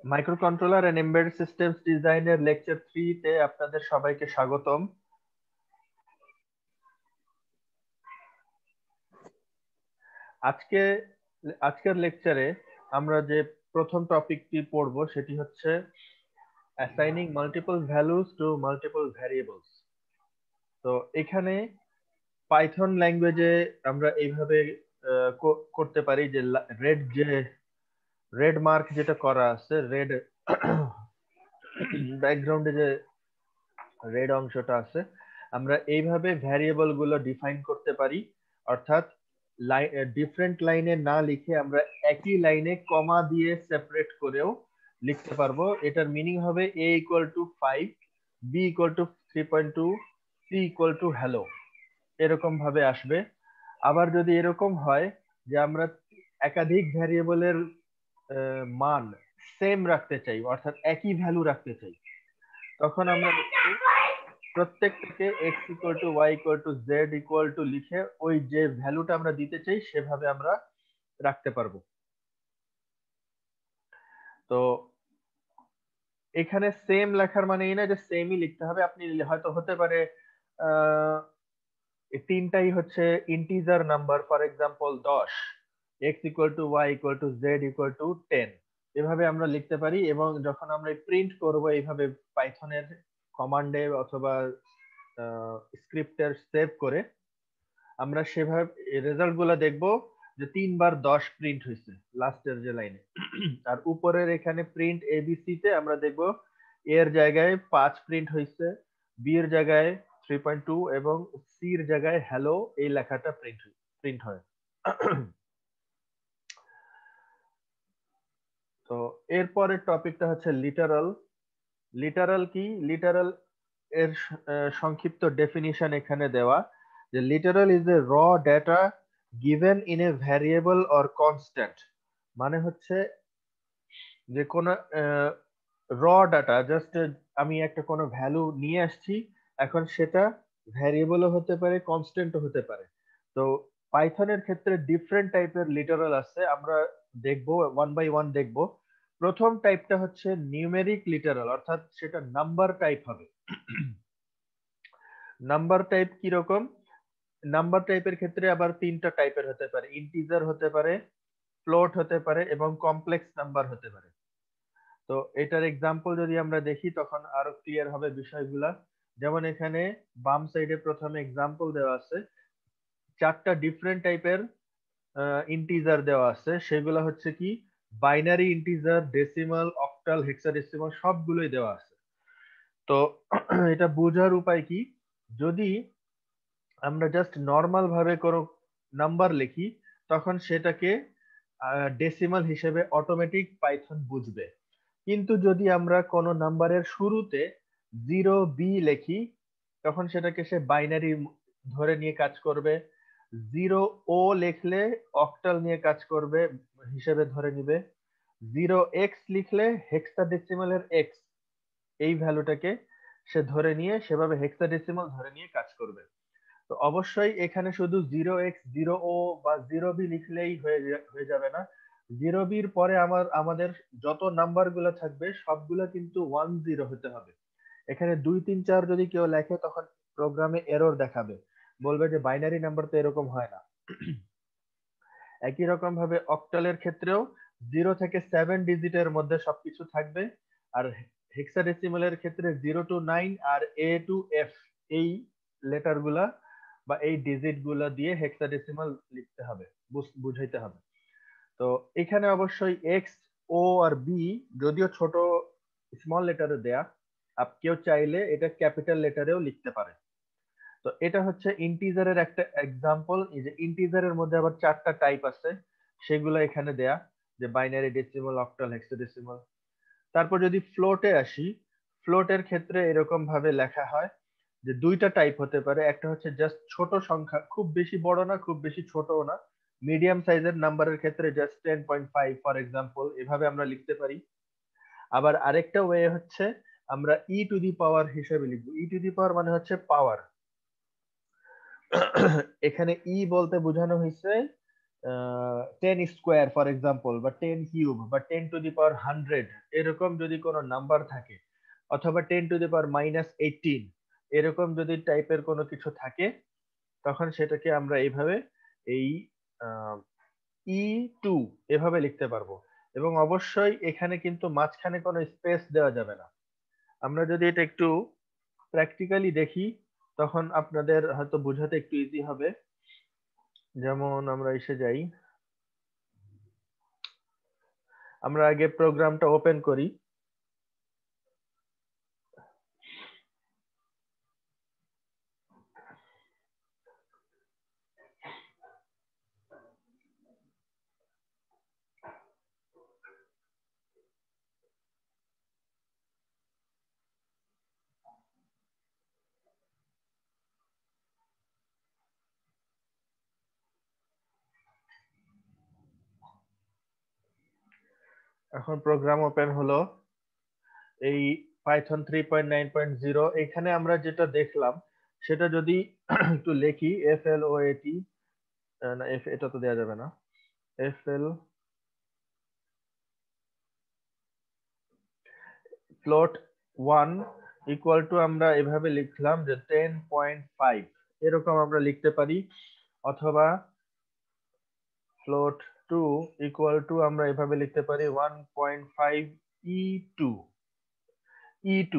Microcontroller and embedded systems ডিজাইনের lecture 3 তে আপনাদের সবাইকে স্বাগতম। আজকে আজকের লেকচারে আমরা যে প্রথম টপিকটি পড়ব সেটি হচ্ছে assigning multiple values to multiple variables. তো এখানে পাইথন ল্যাঙ্গুয়েজে আমরা এইভাবে করতে পারি যে রেড মার্ক যেটা করা আছে, রেড ব্যাকগ্রাউন্ডে যে রেড অংশটা আছে, আমরা এইভাবে ভ্যারিয়েবল গুলো ডিফাইন করতে পারি। অর্থাৎ ডিফারেন্ট লাইনে না লিখে আমরা একই লাইনে কমা দিয়ে সেপারেট করেও লিখতে পারবো। এটার মিনিং হবে a equal to 5, b equal to 3.2, c equal to hello, এরকম ভাবে আসবে। আবার যদি এরকম হয় যে আমরা একাধিক ভ্যারিয়েবলের মান সেম রাখতে চাই, অর্থাৎ একই ভ্যালু রাখতে চাই, তখন আমরা প্রত্যেকটাকে x equal two y equal two z equal to লিখে ওই যে ভ্যালুটা আমরা দিতে চাই সেভাবে আমরা রাখতে পারবো। তো এখানে সেম লেখার মানে এই না যে সেমই লিখতে হবে। আপনি হয়তো হতে পারে এই তিনটাই হচ্ছে integer number, for example 10, x equal two y equal two z equal to 10, এভাবে আমরা লিখতে পারি। এবং যখন আমরা প্রিন্ট করব এইভাবে পাইথনের কমান্ডে অথবা স্ক্রিপ্টের সেভ করে, আমরা সেভাবে রেজাল্ট গুলা দেখবো যে 3 বার 10 প্রিন্ট হয়েছে লাস্টের যে লাইনে। আর উপরের এখানে প্রিন্ট এবিসি তে আমরা দেখবো এর জায়গায় 5 প্রিন্ট হয়েছে, বি এর জায়গায় 3.2 এবং সি এর জায়গায় হ্যালো এই লেখাটা প্রিন্ট হয়। তো এরপরের টপিকটা হচ্ছে লিটারাল। লিটারাল কি? লিটারাল এর সংক্ষিপ্ত ডেফিনিশন এখানে দেওয়া, যে লিটারাল ইজ এ র data given in a variable or constant. মানে হচ্ছে যে কোনো র ডাটা, জাস্ট আমি একটা কোনো ভ্যালু নিয়ে আসছি, এখন সেটা ভ্যারিয়েবলও হতে পারে, কনস্ট্যান্টও হতে পারে। তো পাইথনের ক্ষেত্রে ডিফারেন্ট টাইপের লিটারাল আছে, আমরা দেখবো ওয়ান বাই ওয়ান দেখবো। প্রথম টাইপটা হচ্ছে নিউমেরিক লিটারাল, অর্থাৎ সেটা নাম্বার টাইপ হবে। নাম্বার টাইপ কি রকম? নাম্বার টাইপের ক্ষেত্রে আবার তিনটা টাইপের হতে পারে, ইন্টিজার হতে পারে, ফ্লোট হতে পারে এবং কমপ্লেক্স নাম্বার হতে পারে। তো এটার এক্সাম্পল যদি আমরা দেখি তখন আরো ক্লিয়ার হবে বিষয়গুলা। যেমন এখানে বাম সাইডে প্রথমে এক্সাম্পল দেওয়া আছে, 4টা ডিফারেন্ট টাইপের ইন্টিজার দেওয়া আছে। সেগুলো হচ্ছে কি binary integer, decimal, octal, hexadecimal সবগুলোই দেওয়া আছে। তো এটা বোঝার উপায় কি? যদি আমরা জাস্ট নর্মাল ভাবে কোনো নাম্বার লিখি তখন সেটাকে ডেসিমাল হিসেবে অটোমেটিক পাইথন বুঝবে। কিন্তু যদি আমরা কোনো নাম্বারের শুরুতে 0b লিখি তখন সেটাকে সে বাইনারি ধরে নিয়ে কাজ করবে। 0o লিখলে অক্টাল নিয়ে কাজ করবে, হিসেবে ধরে নিবে। 0x লিখলে হেক্সাডেসিমালের x, এই ভ্যালুটাকে সে ধরে নিয়ে সেভাবে হেক্সাডেসিমাল ধরে নিয়ে কাজ করবে। তো অবশ্যই এখানে শুধু 0x 0o বা 0b লিখলেই হয়ে যাবে না। 0bর পরে আমাদের যত নাম্বার গুলো থাকবে সবগুলো কিন্তু 10 হতে হবে। এখানে 2 3 4 যদি কেউ লেখে তখন প্রোগ্রামে এরর দেখাবে, বলবে যে বাইনারি নাম্বার তো এরকম হয় না। একই রকম ভাবে অক্টালের ক্ষেত্রেও 0 থেকে 7 ডিজিটের মধ্যে সবকিছু থাকবে। আর হেক্সাডেসিমালের ক্ষেত্রে 0 to 9 আর A to F, এই লেটার গুলা বা এই ডিজিট গুলা দিয়ে হেক্সাডেসিমাল লিখতে হবে, বুঝাইতে হবে। তো এখানে অবশ্যই এক্স, ও আর বি যদিও ছোট স্মল লেটারে দেয়া, কেউ চাইলে এটা ক্যাপিটাল লেটারেও লিখতে পারে। তো এটা হচ্ছে ইন্টিজারের একটা এক্সাম্পল। এই যে ইন্টিজারের মধ্যে আবার 4টা টাইপ আছে, সেগুলো এখানে দেয়া, যে বাইনারি, ডেসিমাল, অক্টাল, হেক্সাডেসিমাল। তারপর যদি ফ্লোটে আসি, ফ্লোটের ক্ষেত্রে এরকম ভাবে লেখা হয় যে 2টা টাইপ হতে পারে। একটা হচ্ছে জাস্ট ছোট সংখ্যা, খুব বেশি বড় না খুব বেশি ছোটও না, মিডিয়াম সাইজের নাম্বারের ক্ষেত্রে জাস্ট 10.5 ফর এক্সাম্পল, এভাবে আমরা লিখতে পারি। আবার আরেকটা ওয়ে হচ্ছে আমরা ই টু দি পাওয়ার হিসেবে লিখবো। ই টু দি পাওয়ার মানে হচ্ছে পাওয়ার। এখানে ই বলতে বোঝানো হয়েছে 10 স্কোয়ার ফর এক্সাম্পল, বা 10 কিউব, বা 10 টু দি পাওয়ার 100, এরকম যদি কোনো নাম্বার থাকে, অথবা 10 টু দি পাওয়ার -18, এরকম যদি টাইপের কোনো কিছু থাকে, তখন সেটাকে আমরা এইভাবে এই E2 এভাবে লিখতে পারবো। এবং অবশ্যই এখানে কিন্তু মাঝখানে কোনো স্পেস দেওয়া যাবে না। আমরা যদি এটা একটু প্র্যাকটিক্যালি দেখি, তখন আপনাদের হয়তো বোঝাতে একটু ইজি হবে। যেমন আমরা এসে যাই, আমরা আগে প্রোগ্রামটা ওপেন করি। এখন প্রোগ্রাম ওপেন হলো। এই পাইথন 3.9.0, এখানে আমরা যেটা দেখলাম সেটা যদি একটু লিখি, FLOAT, না এটা তো দেওয়া যাবে না, FL float 1 ইকুয়াল টু আমরা এভাবে লিখলাম যে 10.5, এরকম আমরা লিখতে পারি। অথবা float 2 ইকুয়াল টু আমরা এভাবে লিখতে পারি 1.5 E2। E2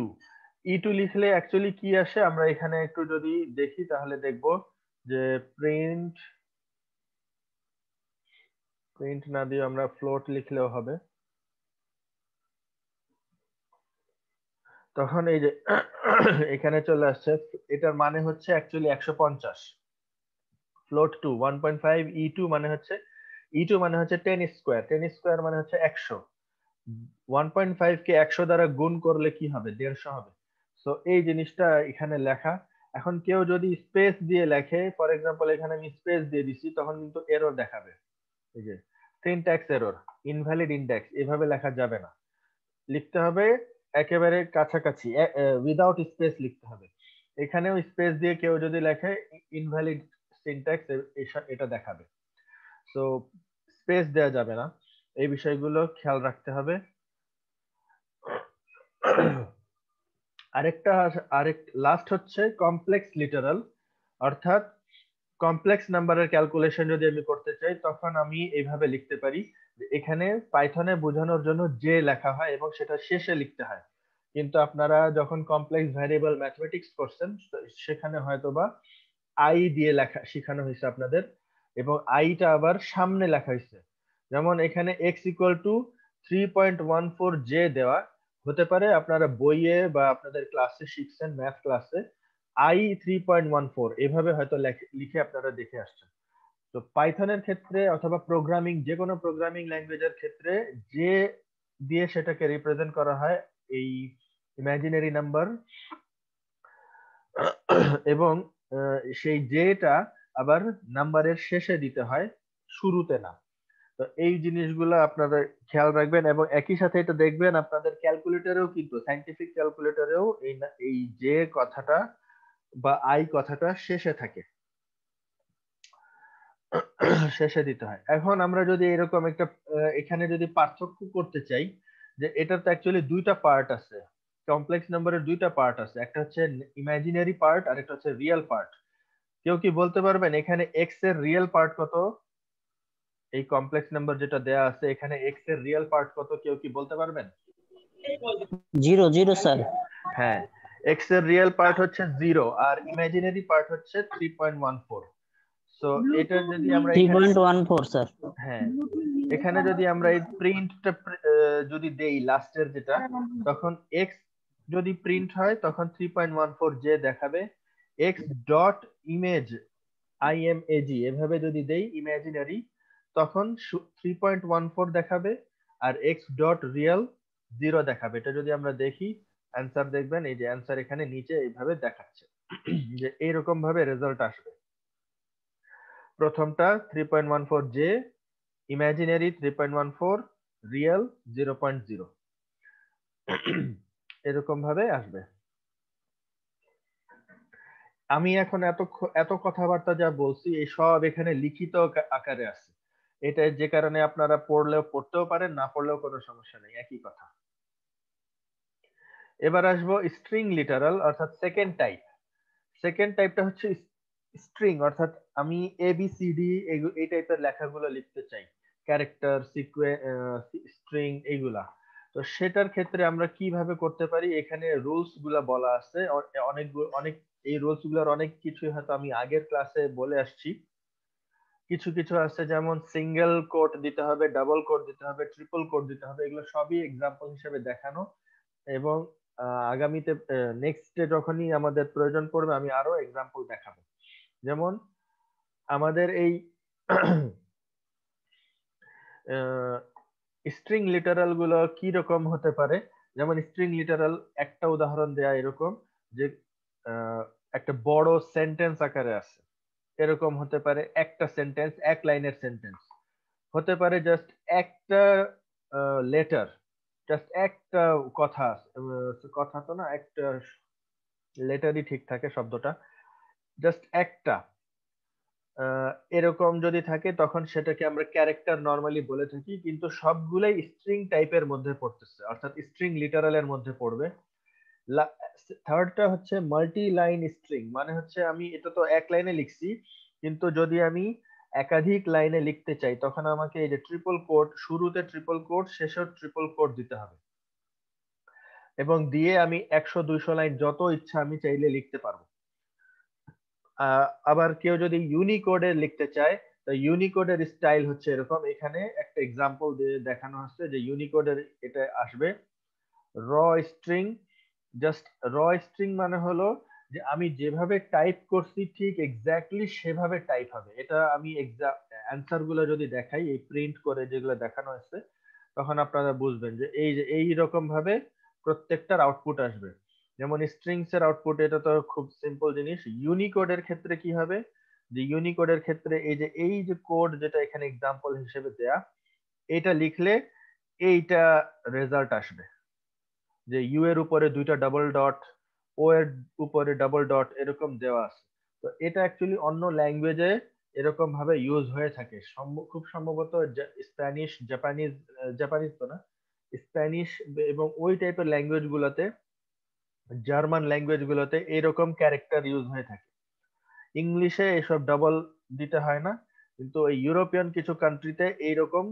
E2 লিখলে অ্যাকচুয়ালি কি আসে, আমরা এখানে একটু যদি দেখি তাহলে দেখব যে প্রিন্ট না দিয়ে আমরা ফ্লোট লিখলেও হবে। তখন এই যে এখানে চলে আসছে, এটার মানে হচ্ছে অ্যাকচুয়ালি 150। ফ্লোট 2 1.5 E2 মানে হচ্ছে, E2 মানে হচ্ছে 10 স্কয়ার, 10 স্কয়ার মানে হচ্ছে 100। 1.5 কে 100 দ্বারা গুণ করলে কি হবে, 150 হবে। সো এই জিনিসটা এখানে লেখা। এখন কেউ যদি স্পেস দিয়ে লেখে, ফর এক্সাম্পল এখানে আমি স্পেস দিয়ে দিছি, তখন কিন্তু এরর দেখাবে। এই যে সিনট্যাক্স এরর, ইনভ্যালিড ইনডেক্স, এভাবে লেখা যাবে না। লিখতে হবে একেবারে কাছাকাছি, উইদাউট স্পেস লিখতে হবে। এখানেও স্পেস দিয়ে কেউ যদি লেখে, ইনভ্যালিড সিনট্যাক্স এটা দেখাবে। সো স্পেস দেওয়া যাবে না, এই বিষয়গুলো খেয়াল রাখতে হবে। আরেক লাস্ট হচ্ছে কমপ্লেক্স লিটারাল, অর্থাৎ কমপ্লেক্স নাম্বারের ক্যালকুলেশন যদি আমি করতে চাই, তখন আমি এইভাবে লিখতে পারি। এখানে পাইথনে বোঝানোর জন্য যে লেখা হয় এবং সেটা শেষে লিখতে হয়, কিন্তু আপনারা যখন কমপ্লেক্স ভ্যারিয়েবল ম্যাথমেটিক্স করছেন, সেখানে হয়তোবা আই দিয়ে লেখা শেখানো হয়েছে আপনাদের, এবং আইটা আবার সামনে লেখা হয়েছে। যেমন এখানে এক্স ইকুয়াল টু 3.14 দেওয়া হতে পারে, আপনারা বইয়ে বা আপনাদের ক্লাসে শিখছেন, ম্যাথ ক্লাসে আই 3.14 এভাবে হয়তো লিখে আপনারা দেখে আসছেন। তো পাইথনের ক্ষেত্রে অথবা প্রোগ্রামিং, যে কোনো প্রোগ্রামিং ল্যাঙ্গুয়েজের ক্ষেত্রে যে দিয়ে সেটাকে রিপ্রেজেন্ট করা হয় এই ইমাজিনারি নাম্বার, এবং সেই যেটা আবার নাম্বারের শেষে দিতে হয়, শুরুতে না। তো এই জিনিসগুলো আপনারা খেয়াল রাখবেন, এবং একই সাথে এটা দেখবেন আপনাদের ক্যালকুলেটরেও, কিন্তু সাইন্টিফিক ক্যালকুলেটরেও এই যে কথাটা বা আই কথাটা শেষে থাকে, শেষে দিতে হয়। এখন আমরা যদি এরকম একটা এখানে যদি পার্থক্য করতে চাই, যে এটার তো অ্যাকচুয়ালি দুইটা পার্ট আছে, কমপ্লেক্স নাম্বারের দুইটা পার্ট আছে, একটা হচ্ছে ইমাজিনারি পার্ট আর একটা হচ্ছে রিয়েল পার্ট। কেউ কি বলতে পারবেন এখানে এক্স এর রিয়েল পার্ট কত? এই কমপ্লেক্স নাম্বার যেটা দেয়া আছে, এখানে এক্স এর রিয়েল পার্ট কত, কেউ কি বলতে পারবেন? 0 0 স্যার। হ্যাঁ, এক্স এর রিয়েল পার্ট হচ্ছে 0 আর ইমাজিনারি পার্ট হচ্ছে 3.14। সো এটা যদি আমরা এখানে, 3.14 স্যার। হ্যাঁ, এখানে যদি আমরা এই প্রিন্টটা যদি দেই লাস্টের যেটা, তখন এক্স যদি প্রিন্ট হয় তখন 3.14 যে দেখাবে। এক্স ডট ইমেজ, IMAG এভাবে যদি দেই ইমাজিনারি, তখন 3.14 দেখাবে। আর এক্স ডট রিয়েল 0 দেখাবে। এটা যদি আমরা দেখি অ্যান্সার, দেখবেন এই যে অ্যান্সার এখানে নিচে এইভাবে দেখাচ্ছে যে এইরকম ভাবে রেজাল্ট আসবে। প্রথমটা 3.14 জে, ইমাজিনারি 3.14, রিয়েল 0.0, এরকম ভাবে আসবে। আমি এখন এত কথাবার্তা যা বলছি, এই সব এখানে লিখিত আকারে আছে। এটা যে কারণে আপনারা পড়তেও পারেন, না পড়লেও কোনো সমস্যা নেই, একই কথা। এবার আসবো স্ট্রিং লিটারাল অর্থাৎ সেকেন্ড টাইপ। সেকেন্ড টাইপটা হচ্ছে স্ট্রিং, অর্থাৎ আমি ABCD এই টাইপের লেখাগুলো লিখতে চাই, ক্যারেক্টার, স্ট্রিং এইগুলা। তো সেটার ক্ষেত্রে আমরা কিভাবে করতে পারি, এখানে রুলস গুলা বলা আছে অনেক অনেক। এই রুলস গুলার অনেক কিছু হয়তো আমি আগের ক্লাসে বলে আসছি। কিছু কিছু আছে যেমন সিঙ্গেল কোট দিতে হবে, ডাবল কোট দিতে হবে, ট্রিপল কোট দিতে হবে, এগুলো সবই এক্সাম্পল হিসেবে দেখানো। এবং আগামীতে নেক্সটে যখনই আমাদের প্রয়োজন পড়বে আমি আরো এক্সাম্পল দেখাবো। যেমন আমাদের এই স্ট্রিং লিটারাল গুলো কি রকম হতে পারে, যেমন স্ট্রিং লিটারাল একটা উদাহরণ দেয়া এরকম যে একটা বড় সেন্টেন্স আকারে আছে, এরকম হতে পারে একটা সেন্টেন্স, এক লাইনের সেন্টেন্স হতে পারে, জাস্ট একটা লেটার, জাস্ট একটা কথা, কথা তো না, একটা লেটারই ঠিক থাকে শব্দটা, জাস্ট একটা এরকম যদি থাকে তখন সেটাকে আমরা ক্যারেক্টার নরমালি বলে থাকি, কিন্তু সবগুলাই স্ট্রিং টাইপের মধ্যে পড়তেছে, অর্থাৎ স্ট্রিং লিটারালের মধ্যে পড়বে। থার্ডটা হচ্ছে মাল্টি লাইন স্ট্রিং, মানে হচ্ছে আমি এটা তো এক লাইনে লিখছি, কিন্তু যদি আমি একাধিক লাইনে লিখতে চাই তখন আমাকে এই যে ট্রিপল কোট, শুরুতে ট্রিপল কোট, শেষেও ট্রিপল কোট দিতে হবে, এবং দিয়ে আমি 100-200 লাইন যত ইচ্ছা আমি চাইলে লিখতে পারবো। আবার কেউ যদি ইউনিকোডে লিখতে চায়, তো ইউনিকোডের স্টাইল হচ্ছে এরকম, এখানে একটা এক্সাম্পল দিয়ে দেখানো হচ্ছে যে ইউনিকোডের এটা আসবে র স্ট্রিং। জাস্ট র স্ট্রিং মানে হলো যে আমি যেভাবে টাইপ করছি ঠিক এক্স্যাক্টলি সেভাবে টাইপ হবে। এটা আমি অ্যান্সার গুলো যদি দেখাই, এই প্রিন্ট করে যেগুলো দেখানো হচ্ছে, তখন আপনারা বুঝবেন যে এই রকম ভাবে প্রত্যেকটার আউটপুট আসবে। যেমন স্ট্রিংস এর আউটপুট, এটা তো খুব সিম্পল জিনিস। ইউনিকোডের ক্ষেত্রে কি হবে, যে ইউনিকোডের ক্ষেত্রে এই যে কোড যেটা এখানে এক্সাম্পল হিসেবে দেয়া, এটা লিখলে এইটা রেজাল্ট আসবে, যে ইউ এর উপরে দুইটা ডাবল ডট, ও এর উপরে ডাবল ডট এরকম দেওয়া আছে। তো এটা অ্যাকচুয়ালি অন্য ল্যাঙ্গুয়েজে এরকম ভাবে ইউজ হয়ে থাকে, খুব সম্ভবত স্প্যানিশ, জাপানিজ, জাপানিজ তো না, স্প্যানিশ এবং ওই টাইপের ল্যাঙ্গুয়েজ গুলোতে, জার্মান ল্যাঙ্গুয়েজ গুলোতে এরকম ক্যারেক্টার ইউজ হয়ে থাকে। ইংলিশে এসব ডাবল দিতে হয় না, কিন্তু এই ইউরোপিয়ান কিছু কান্ট্রিতে এইরকম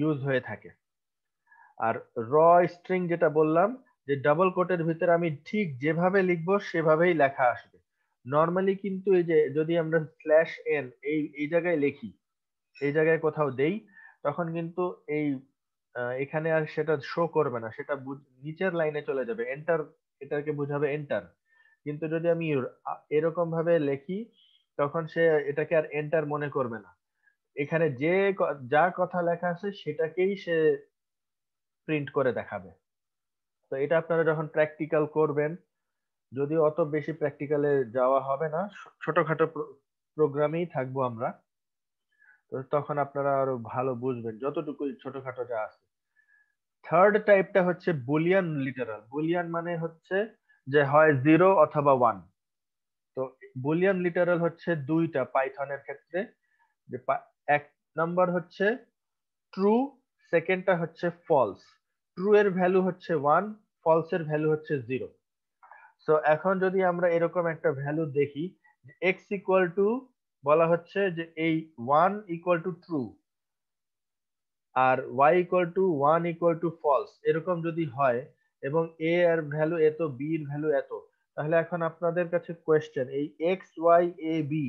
ইউজ হয়ে থাকে। আর র স্ট্রিং যেটা বললাম, যে ডাবল কোটের ভিতরে আমি ঠিক যেভাবে লিখবো সেভাবেই লেখা আসবে। নর্মালি কিন্তু এই যে যদি আমরা স্ল্যাশ এন এই জায়গায় লিখি, এই জায়গায় কোথাও দেই, তখন কিন্তু এখানে আর সেটা শো করবে না, সেটা নিচের লাইনে চলে যাবে, এন্টার, এটাকে বোঝাবে এন্টার। কিন্তু যদি আমি এরকম ভাবে লিখি, তখন সে এটাকে আর এন্টার মনে করবে না, এখানে যা কথা লেখা আছে সেটাকেই সে প্রিন্ট করে দেখাবে। তো এটা আপনারা যখন প্র্যাকটিক্যাল করবেন, যদিও অত বেশি প্র্যাকটিক্যালে যাওয়া হবে না, ছোটখাটো প্রোগ্রামেই থাকবো আমরা, তো তখন আপনারা আরো ভালো বুঝবেন যতটুকু ছোটখাটো যা আছে। থার্ড টাইপটা হচ্ছে বুলিয়ান লিটারাল। বুলিয়ান মানে হচ্ছে যে হয় 0 অথবা 1। তো বুলিয়ান লিটারাল হচ্ছে দুইটা পাইথনের ক্ষেত্রে, যে এক নাম্বার হচ্ছে ট্রু, সেকেন্ডটা হচ্ছে ফলস। ট্রু এর ভ্যালু হচ্ছে 1, ফলস এর ভ্যালু হচ্ছে 0। সো এখন যদি আমরা এরকম একটা ভ্যালু দেখি, এক্স ইকুয়াল টু, বলা হচ্ছে যে এই 1 ইকুয়াল টু ট্রু আর y equal to 1 equal to false, এরকম যদি হয়, এবং a এর ভ্যালু এত, b এর ভ্যালু এত, তাহলে এখন আপনাদের কাছে কোয়েশ্চেন, এই এক্স ওয়াই এ বি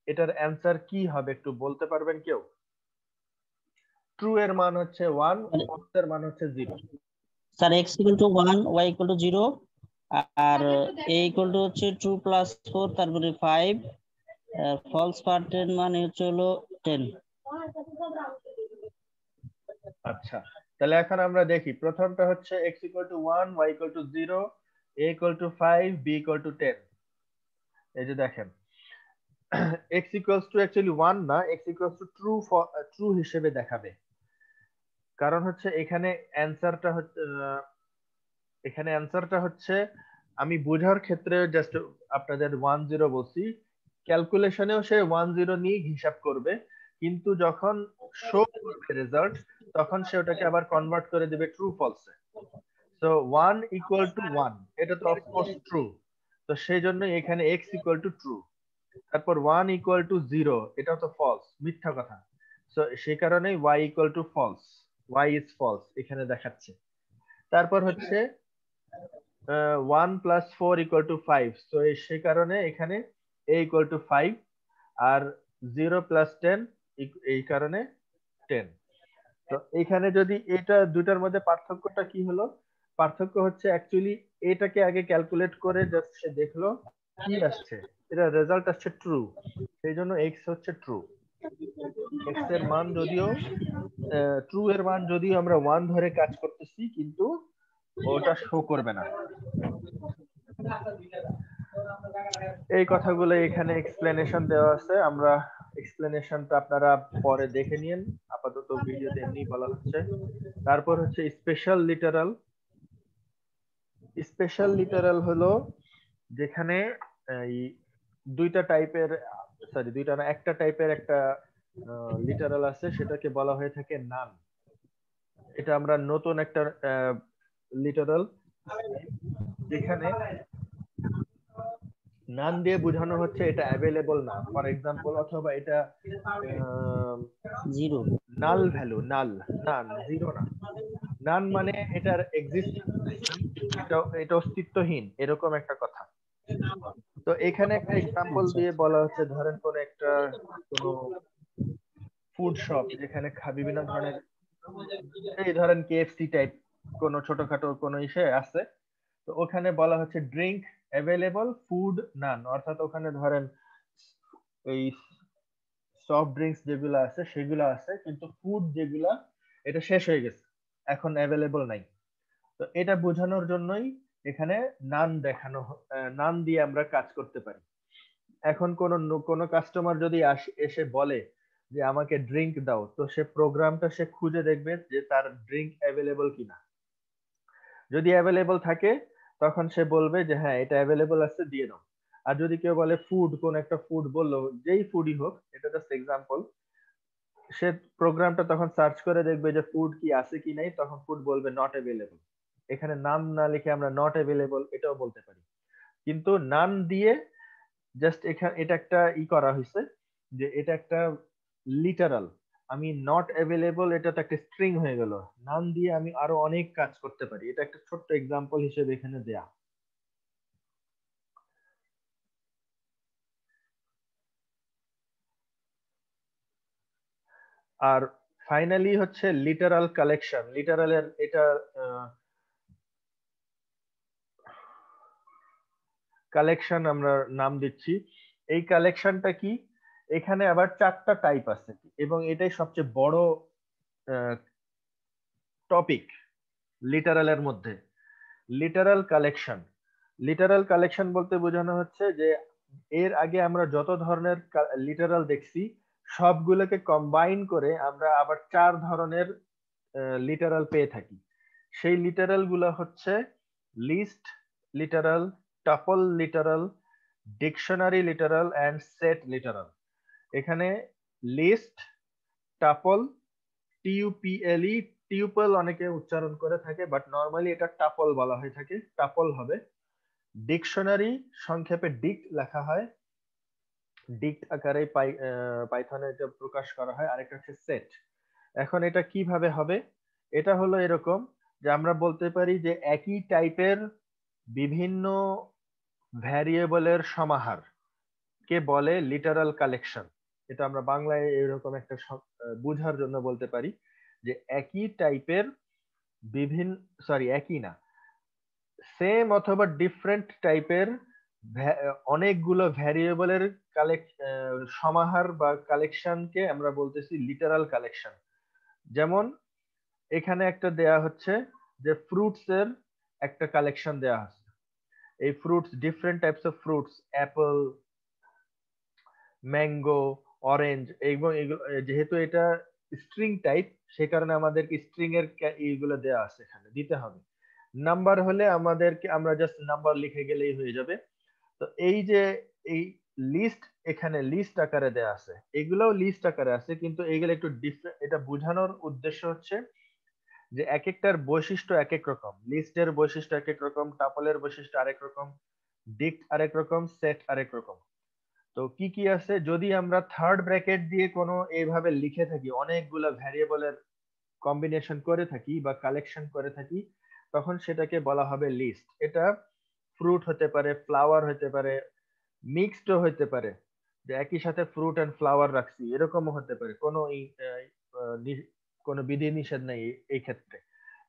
এটার অ্যান্সার কি হবে একটু বলতে পারবেন কেউ? ট্রু এর মান হচ্ছে 1, ফলস এর মান হচ্ছে 0। Sir x equal to 1, y equal to 0, আর a ইকুয়াল টু হচ্ছে 2 প্লাস 4, তারপরে 5, ফলস পার্টের মানে হচ্ছে হলো 10। আচ্ছা, তাহলে এখন আমরা দেখি, প্রথমটা হচ্ছে x equal to 1, y equal to 0, a equal to 5, b equal to 10। এই যে দেখেন, x ইকুয়ালস টু অ্যাকচুয়ালি 1 না, x ইকুয়ালস টু ট্রু হিসেবে দেখাবে। কারণ হচ্ছে এখানে অ্যান্সারটা হচ্ছে আমি বোঝার ক্ষেত্রে জাস্ট আপনাদের 1 0 বলছি, ক্যালকুলেশনেও সে 1 0 নিয়ে হিসাব করবে, কিন্তু যখন শো করবে রেজাল্ট তখন সে ওটাকে আবার কনভার্ট করে দেবে ট্রু ফলসে। সো 1 ইকুয়াল টু 1, এটা তো অফকোর্স ট্রু, তো সেই জন্য এখানে x ইকুয়াল টু ট্রু। তারপর 1 ইকুয়াল টু 0, এটা তো ফলস, মিথ্যা কথা। সো সেই কারণেই y equal to false, y is false এখানে দেখাচ্ছে। তারপর হচ্ছে 1 প্লাস 4 ইকুয়াল টু 5, সো সেই কারণে এখানে a ইকুয়াল টু 5, আর 0 প্লাস 10 এই কারণে 10। তো এখানে যদি এটা দুটার মধ্যে পার্থক্যটা কি হলো, পার্থক্য হচ্ছে অ্যাকচুয়ালি এটাকে আগে ক্যালকুলেট করে জাস্ট সে দেখলো কি আসছে, এটা রেজাল্ট আসছে ট্রু, সেই জন্য এক্স হচ্ছে ট্রু। এক্স এর মান যদিও ট্রু এর মান যদিও আমরা 1 ধরে কাজ করতেছি, কিন্তু ওটা শো করবে না। এই কথাগুলো এখানে এক্সপ্লেনেশন দেওয়া আছে, আমরা এক্সপ্লেনেশনটা আপনারা পরে দেখে নিন, আপাতত ভিডিওতে এমনি বলা হচ্ছে। তারপর হচ্ছে স্পেশাল লিটারাল। স্পেশাল লিটারাল হলো যেখানে এই দুইটা টাইপের, সরি দুইটা না, একটা টাইপের একটা লিটারাল আছে, সেটাকে বলা হয়ে থাকে নান। এটা আমরা নতুন একটা লিটারাল, যেখানে নান দিয়ে বোঝানো হচ্ছে এটা অ্যাভেলেবল না, ফর এক্সাম্পল, অথবা এটা জিরো। নাল ভ্যালু, নাল, নান, জিরো না। নান মানে এটার এক্সিস্টেন্স নাই, এটা এটা অস্তিত্বহীন, এরকম একটা কথা। তো এখানে একটা এক্সাম্পল আচ্ছা দিয়ে বলা হচ্ছে, ধরেন কোন একটা কোনো ফুড শপ যেখানে বিভিন্ন ধরনের, এই ধরেন কেএফসি টাইপ কোন ছোটখাটো কোন ইসে আছে, তো ওখানে বলা হচ্ছে ড্রিঙ্ক অ্যাভেলেবল, ফুড নান, অর্থাৎ ওখানে ধরেন এই সফট ড্রিঙ্কস যেগুলো আছে সেগুলো আছে, কিন্তু ফুড যেগুলা এটা শেষ হয়ে গেছে, এখন অ্যাভেলেবল নাই। তো এটা বোঝানোর জন্যই এখানে নান দেখানো, নান দিয়ে আমরা কাজ করতে পারি। এখন কোন কাস্টমার যদি এসে বলে যে আমাকে ড্রিঙ্ক দাও, তো সে প্রোগ্রামটা সে খুঁজে দেখবে যে তার ড্রিঙ্ক অ্যাভেলেবল কিনা। যদি অ্যাভেলেবল থাকে তখন সে বলবে যে হ্যাঁ এটা অ্যাভেলেবল আছে, দিয়ে দাও। আর যদি কেউ বলে ফুড, কোন একটা ফুড বললো, যেই ফুডই হোক, এটা জাস্ট এক্সাম্পল, সে প্রোগ্রামটা তখন সার্চ করে দেখবে যে ফুড কি আছে কি নাই, তখন ফুড বলবে নট অ্যাভেলেবল। এখানে নাম না লিখে আমরা নট অ্যাভেলেবল এটাও বলতে পারি, কিন্তু নান দিয়ে জাস্ট এখানে এটা একটা করা হয়েছে যে এটা একটা লিটারাল। আমি নট অ্যাভেলেবল, এটা তো একটা স্ট্রিং হয়ে গেল, নাম দিয়ে আমি আরো অনেক কাজ করতে পারি, এটা একটা ছোট্ট এক্সাম্পল হিসেবে এখানে দেয়া। আর ফাইনালি হচ্ছে লিটারাল কালেকশন। লিটারালের এটা কালেকশন আমরা নাম দিচ্ছি। এই কালেকশনটা কি, এখানে আবার 4টা টাইপ আছে, এবং এটাই সবচেয়ে বড় টপিক লিটারালের মধ্যে। লিটারাল কালেকশন, লিটারাল কালেকশন বলতে বোঝানো হচ্ছে যে এর আগে আমরা যত ধরনের লিটারাল দেখছি সবগুলোকে কম্বাইন করে আমরা আবার 4 ধরনের লিটারাল পেয়ে থাকি। সেই লিটারাল গুলো হচ্ছে list literal, tuple literal, dictionary literal and set literal. এখানে লিস্ট, টাপল, টিইউপিএলই, টিউপল অনেকে উচ্চারণ করে থাকে, বাট নরমালি এটা টাপল বলা হয়ে থাকে, টাপল হবে। ডিকশনারি, সংক্ষেপে ডিক্ট লেখা হয়, ডিক্ট আকারে পাইথনে এটা প্রকাশ করা হয়। আরেকটা হচ্ছে সেট। এখন এটা কিভাবে হবে, এটা হলো এরকম যে আমরা বলতে পারি যে একই টাইপের বিভিন্ন ভ্যারিয়েবলের সমাহার কে বলে লিটারাল কালেকশন। এটা আমরা বাংলায় এরকম একটা বোঝার জন্য বলতে পারি যে একই টাইপের বিভিন্ন, সরি একই না, সেম অথবা ডিফারেন্ট টাইপের অনেকগুলো ভ্যারিয়েবলের সমাহার বা কালেকশনকে আমরা বলতেছি লিটারাল কালেকশন। যেমন এখানে একটা দেয়া হচ্ছে যে ফ্রুটস এর একটা কালেকশন দেয়া আছে। এই fruits, different types of fruits, Apple, mango, orange, এবং যেহেতু এটা স্ট্রিং টাইপ, সে কারণে আমাদেরকে স্ট্রিং এর এইগুলো দেওয়া আছে, এখানে দিতে হবে। নাম্বার হলে আমাদেরকে আমরা জাস্ট নাম্বার লিখে গেলেই হয়ে যাবে। তো এই যে এই লিস্ট এখানে লিস্ট আকারে দেয়া আছে, এগুলোও লিস্ট আকারে আছে, কিন্তু এগুলো একটু ডিফারেন্ট। এটা বোঝানোর উদ্দেশ্য হচ্ছে যে এক একটার বৈশিষ্ট্য এক এক রকম। লিস্টের বৈশিষ্ট্য এক এক রকম, টাপলের বৈশিষ্ট্য আরেক রকম, ডিক্ট আরেক রকম, সেট আরেক রকম। তো কি কি আছে, যদি আমরা থার্ড ব্র্যাকেট দিয়ে কোনো এইভাবে লিখে থাকি, অনেকগুলো ভ্যারিয়েবলের কম্বিনেশন করে থাকি বা কালেকশন করে থাকি, তখন সেটাকে বলা হবে লিস্ট। এটা ফ্রুট হতে পারে, ফ্লাওয়ার হতে পারে, মিক্সডও হতে পারে, যে একই সাথে ফ্রুট এন্ড ফ্লাওয়ার রাখছি, এরকমও হতে পারে। কোনো বিধি নিষেধ নেই এই ক্ষেত্রে।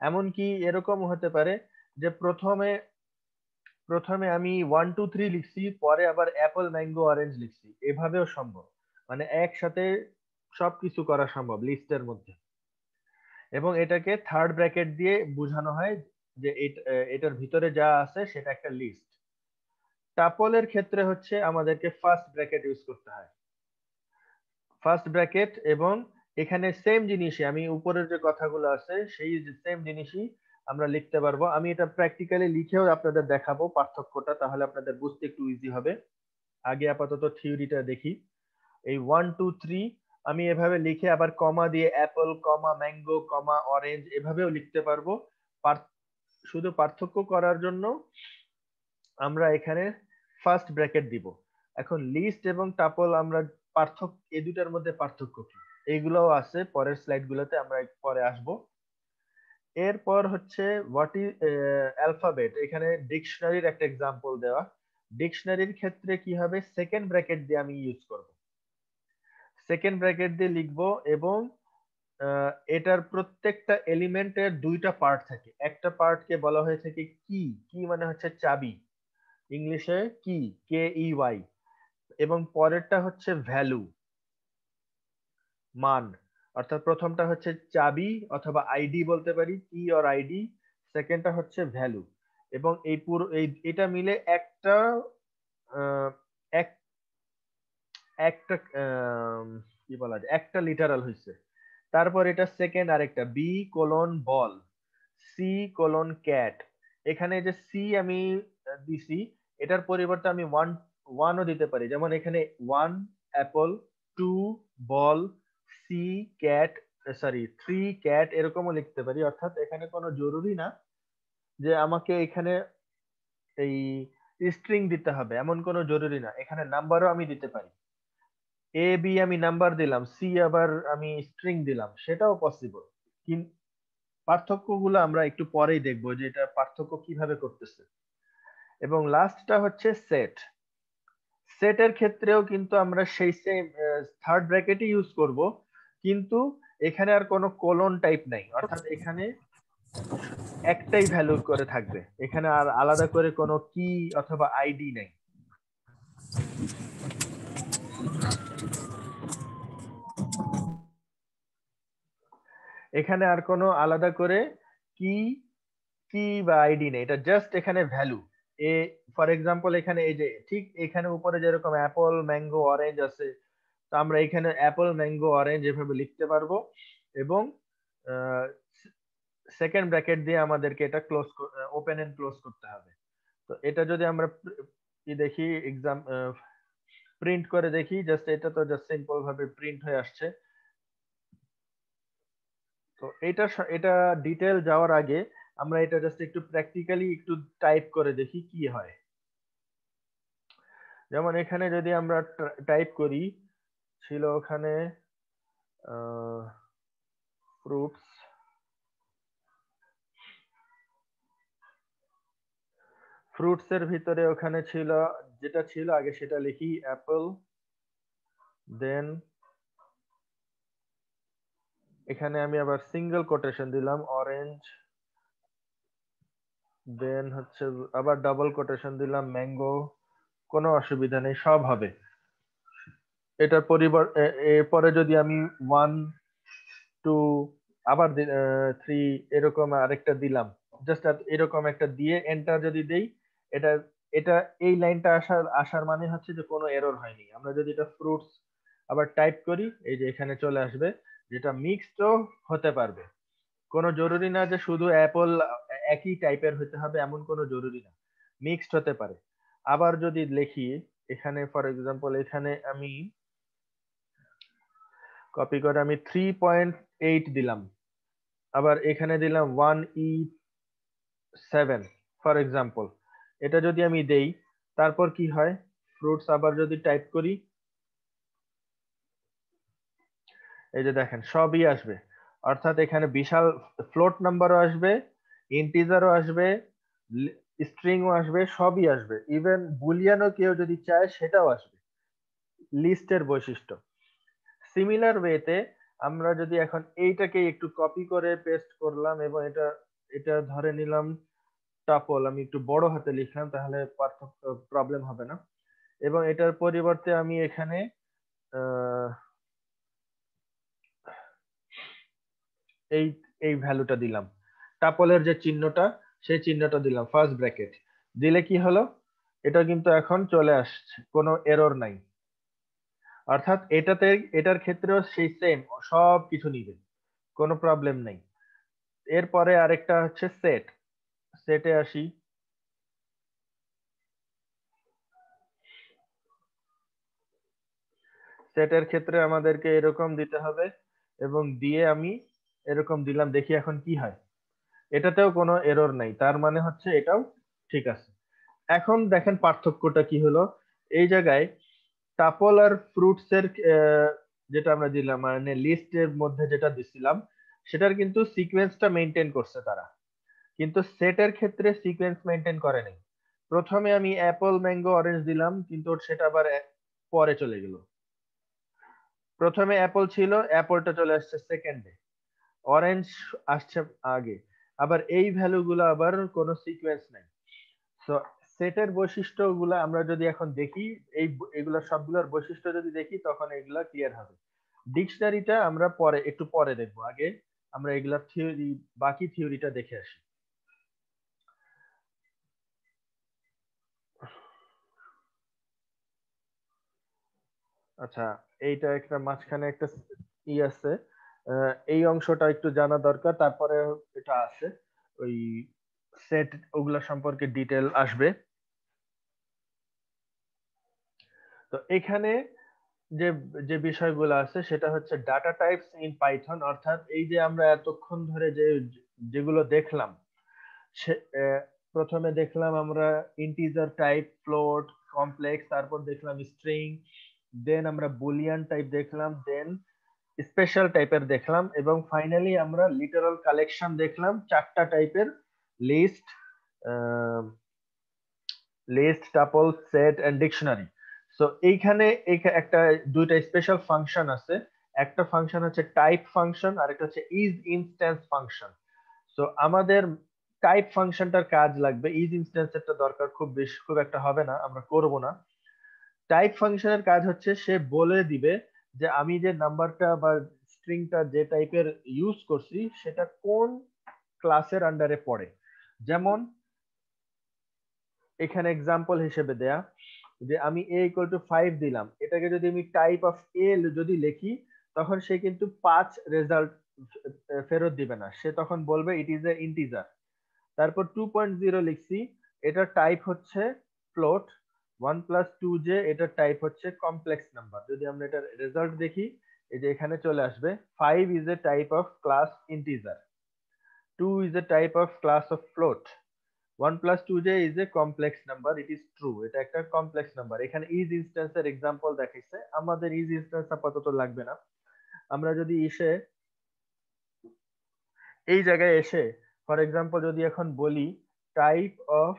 এমনকি এরকম হতে পারে যে প্রথমে প্রথমে আমি 1 2 3 লিখছি, পরে আবার অ্যাপল ম্যাঙ্গো অরেঞ্জ লিখছি, এভাবেও সম্ভব। মানে একসাথে সবকিছু করা সম্ভব লিস্টের মধ্যে। এবং এটাকে থার্ড ব্র্যাকেট দিয়ে বোঝানো হয় যে এটার ভিতরে যা আছে সেটা একটা লিস্ট। টাপলের ক্ষেত্রে হচ্ছে আমাদেরকে ফার্স্ট ব্র্যাকেট ইউজ করতে হয়, ফার্স্ট ব্র্যাকেট। এবং এখানে সেম জিনিসই, আমি উপরের যে কথাগুলো আছে সেই সেম জিনিসই আমরা লিখতে পারবো। আমি এটা প্র্যাকটিক্যালি লিখেও আপনাদের দেখাবো পার্থক্যটা, তাহলে আপনাদের বুঝতে একটু ইজি হবে। আগে আপাতত থিওরিটা দেখি। এই 1 2 3 আমি এভাবে লিখে আবার কমা দিয়ে অ্যাপল কমা ম্যাঙ্গো কমা অরেঞ্জ এভাবেও লিখতে পারবো। শুধু পার্থক্য করার জন্য আমরা এখানে ফার্স্ট ব্র্যাকেট দিব। এখন লিস্ট এবং টাপল আমরা পার্থক্য, এই দুটার মধ্যে পার্থক্য কি এইগুলোও আছে পরের স্লাইড গুলোতে, আমরা পরে আসব। এরপর হচ্ছে হোয়াট ইজ অ্যালফাবেট। এখানে ডিকশনারির একটা এক্সাম্পল দেওয়া। ডিকশনারির ক্ষেত্রে কি হবে, সেকেন্ড ব্র্যাকেট দিয়ে আমি ইউজ করব, সেকেন্ড ব্র্যাকেট দিয়ে লিখবো। এবং এটার প্রত্যেকটা এলিমেন্টের দুইটা পার্ট থাকে। একটা পার্টকে বলা হয়ে থাকে কি, কি মানে হচ্ছে চাবি, ইংলিশে কি, KEY। এবং পরেরটা হচ্ছে ভ্যালু, মান। অর্থাৎ প্রথমটা হচ্ছে চাবি অথবা আইডি বলতে পারি, কি অর আইডি। সেকেন্ডটা হচ্ছে ভ্যালু। এবং এই পুরো এটা মিলে একটা আহ, এক একটা কি বলা যায়, একটা লিটারাল হয়েছে। তারপর এটা সেকেন্ড আরেকটা, B: বল, C: ক্যাট। এখানে যে সি আমি দিছি, এটার পরিবর্তে আমি ওয়ানও দিতে পারি। যেমন এখানে 1 অ্যাপল, 2 বল, C: ক্যাট, সরি 3 ক্যাট, এরকমও লিখতে পারি। অর্থাৎ এখানে কোনো জরুরি না যে আমাকে এখানে এই স্ট্রিং দিতে হবে, এমন কোনো জরুরি না। এখানে নাম্বারও আমি দিতে পারি, A B আমি নাম্বার দিলাম, সি আবার আমি স্ট্রিং দিলাম, সেটাও পসিবল। কিন্তু পার্থক্যগুলো আমরা একটু পরেই দেখবো যে এটা পার্থক্য কিভাবে করতেছে। এবং লাস্টটা হচ্ছে সেট। সেটের ক্ষেত্রেও কিন্তু আমরা সেই সেম থার্ড ব্র্যাকেটই ইউজ করব, কিন্তু এখানে আর কোনো কোলন টাইপ নাই। অর্থাৎ এখানে একটাই ভ্যালু করে থাকবে, এখানে আর আলাদা করে কোনো কি অথবা আইডি নাই। এখানে আর কোনো আলাদা করে কি কি বা আইডি নেই, এটা জাস্ট এখানে ভ্যালু। এ ফর এক্সাম্পল এখানে এই যে ঠিক এখানে উপরে যেরকম অ্যাপল ম্যাঙ্গো অরেঞ্জ আছে, তো আমরা এখানে অ্যাপল ম্যাঙ্গো অরেঞ্জ এভাবে লিখতে পারবো। এবং সেকেন্ড ব্র্যাকেট দিয়ে আমাদেরকে এটা ক্লোজ, ওপেন এন্ড ক্লোজ করতে হবে। তো এটা যদি আমরা দেখি এক্সাম প্রিন্ট করে দেখি, জাস্ট এটা তো জাস্ট সিম্পল ভাবে প্রিন্ট হয়ে আসছে। তো এটা ডিটেল যাওয়ার আগে আমরা এটা জাস্ট একটু প্র্যাকটিক্যালি একটু টাইপ করে দেখি কি হয়। যেমন এখানে যদি আমরা টাইপ করি, ছিল ওখানে ফ্রুটস, ফ্রুটস এর ভিতরে ওখানে ছিল, যেটা ছিল আগে সেটা লিখি, অ্যাপল, দেন এখানে আমি আবার সিঙ্গেল কোটেশন দিলাম অরেঞ্জ, দেন হচ্ছে আবার ডাবল কোটেশন দিলাম ম্যাঙ্গো। কোনো অসুবিধা নেই, সব হবে। এটার এরপরে যদি আমি 1 2 আবার 3 এরকম আরেকটা দিলাম, জাস্ট এরকম একটা দিয়ে এন্টার যদি দেই, এটা এটা এই লাইনটা আসার মানে হচ্ছে যে কোনো এরর হয়নি। আমরা যদি এটা ফ্রুটস আবার টাইপ করি, এই যে এখানে চলে আসবে, যেটা মিক্সডও হতে পারবে। কোনো জরুরি না যে শুধু অ্যাপল একই টাইপের হতে হবে, এমন কোনো জরুরি না, মিক্সড হতে পারে। আবার যদি লিখি এখানে ফর এক্সাম্পল এখানে আমি কপি করে আমি 3.8 দিলাম, আবার এখানে দিলাম 1E7 ফর এক্সাম্পল। এটা যদি আমি দেই তারপর কি হয়, ফ্রুটস আবার যদি টাইপ করি, এই যে দেখেন সবই আসবে। অর্থাৎ এখানে বিশাল ফ্লোট নাম্বারও আসবে, ইন্টিজারও আসবে, স্ট্রিংও আসবে, সবই আসবে। ইভেন বুলিয়ানও কেউ যদি চায় সেটাও আসবে, লিস্টের বৈশিষ্ট্য। সিমিলার ওয়েতে আমরা যদি এখন এইটাকে একটু কপি করে পেস্ট করলাম এবং এটা এটা ধরে নিলাম টাপল, আমি একটু বড় হাতে লিখলাম তাহলে পার্থক্য প্রবলেম হবে না। এবং এটার পরিবর্তে আমি এখানে এই এই ভ্যালুটা দিলাম, টাপলের যে চিহ্নটা সেই চিহ্নটা দিলাম ফার্স্ট ব্র্যাকেট দিলে কি হলো, এটা কিন্তু এখন চলে আসছে, কোনো এরর নাই। অর্থাৎ এটার ক্ষেত্রেও সেই সেম সব কিছু নিবে, কোনো প্রবলেম নেই। এরপরে আরেকটা হচ্ছে সেটে আসি। সেটের ক্ষেত্রে আমাদেরকে এরকম দিতে হবে এবং দিয়ে আমি এরকম দিলাম, দেখি এখন কি হয়। এটাতেও কোনো এরর নাই, তার মানে হচ্ছে এটাও ঠিক আছে। এখন দেখেন পার্থক্যটা কি হলো, এই জায়গায় টাপল আর ফ্রুটস এর যেটা আমরা দিলাম মানে লিস্টের মধ্যে যেটা দিছিলাম সেটার কিন্তু সিকোয়েন্সটা মেনটেন করছে তারা, কিন্তু সেটের ক্ষেত্রে সিকোয়েন্স মেনটেন করে নাই। প্রথমে আমি অ্যাপল ম্যাঙ্গো অরেঞ্জ দিলাম কিন্তু সেটা আবার পরে চলে গেল। প্রথমে অ্যাপল ছিল, অ্যাপলটা চলে আসছে সেকেন্ডে, অরেঞ্জ আসছে আগে। আবার এই ভ্যালুগুলো আবার কোনো সিকোয়েন্স নাই। সো সেটের বৈশিষ্ট্যগুলো আমরা যদি এখন দেখি, এগুলা সবগুলোর বৈশিষ্ট্য যদি দেখি তখন এগুলা ক্লিয়ার হবে। ডিকশনারিটা আমরা একটু পরে দেখবো, আগে আমরা এগুলার থিওরি, বাকি থিওরিটা দেখে আসি। আচ্ছা, এইটা একটা মাঝখানে একটা আছে, এই অংশটা একটু জানা দরকার, তারপরে এটা আছে ওই সেট, ওগুলা সম্পর্কে ডিটেল আসবে। তো এখানে যে যে বিষয়গুলো আছে সেটা হচ্ছে ডাটা টাইপস ইন পাইথন। অর্থাৎ এই যে আমরা এতক্ষণ ধরে যেগুলো দেখলাম, সে প্রথমে দেখলাম আমরা ইন্টিজার টাইপ, ফ্লোট, কমপ্লেক্স, তারপর দেখলাম স্ট্রিং, দেন আমরা বুলিয়ান টাইপ দেখলাম, দেন স্পেশাল টাইপের দেখলাম, এবং ফাইনালি আমরা লিটারাল কালেকশন দেখলাম, চারটা টাইপের, list, tuple, set and dictionary. So এইখানে একটা দুইটা স্পেশাল ফাংশন আছে। একটা ফাংশন হচ্ছে টাইপ ফাংশন আর একটা হচ্ছে ইজ ইনস্ট্যান্স ফাংশন। সো আমাদের টাইপ ফাংশনটার কাজ লাগবে, ইজ ইনস্ট্যান্সেরটা দরকার খুব একটা হবে না, আমরা করব না। টাইপ ফাংশনের কাজ হচ্ছে সে বলে দিবে যে আমি যে নাম্বারটা বা স্ট্রিংটা যে টাইপের ইউজ করছি সেটা কোন ক্লাসের আন্ডারে পড়ে। যেমন এখানে এক্সাম্পল হিসেবে দেয়া যে আমি a ইকুয়াল টু 5 দিলাম, এটাকে যদি আমি টাইপ অফ a যদি লিখি তখন সে কিন্তু 5 রেজাল্ট ফেরত দিবে না, সে তখন বলবে ইট ইজ এ ইন্টিজার। তারপর 2.0 লিখছি, এটার টাইপ হচ্ছে ফ্লোট, 1 প্লাস 2j এটার টাইপ হচ্ছে কমপ্লেক্স নাম্বার। যদি আমরা এটার রেজাল্ট দেখি, এই যে এখানে চলে আসবে 5 is a type of class integer, 2 is a type of class of float, 1 plus 2j is a complex number, it is true, এটা একটা কমপ্লেক্স নাম্বার। এখানে ইজ ইনস্ট্যান্সের এক্সাম্পল দেখাইছে, আমাদের ইজ ইনস্ট্যান্স আপাতত লাগবে না। আমরা যদি এই জায়গায় এসে ফর এক্সাম্পল যদি এখন বলি টাইপ অফ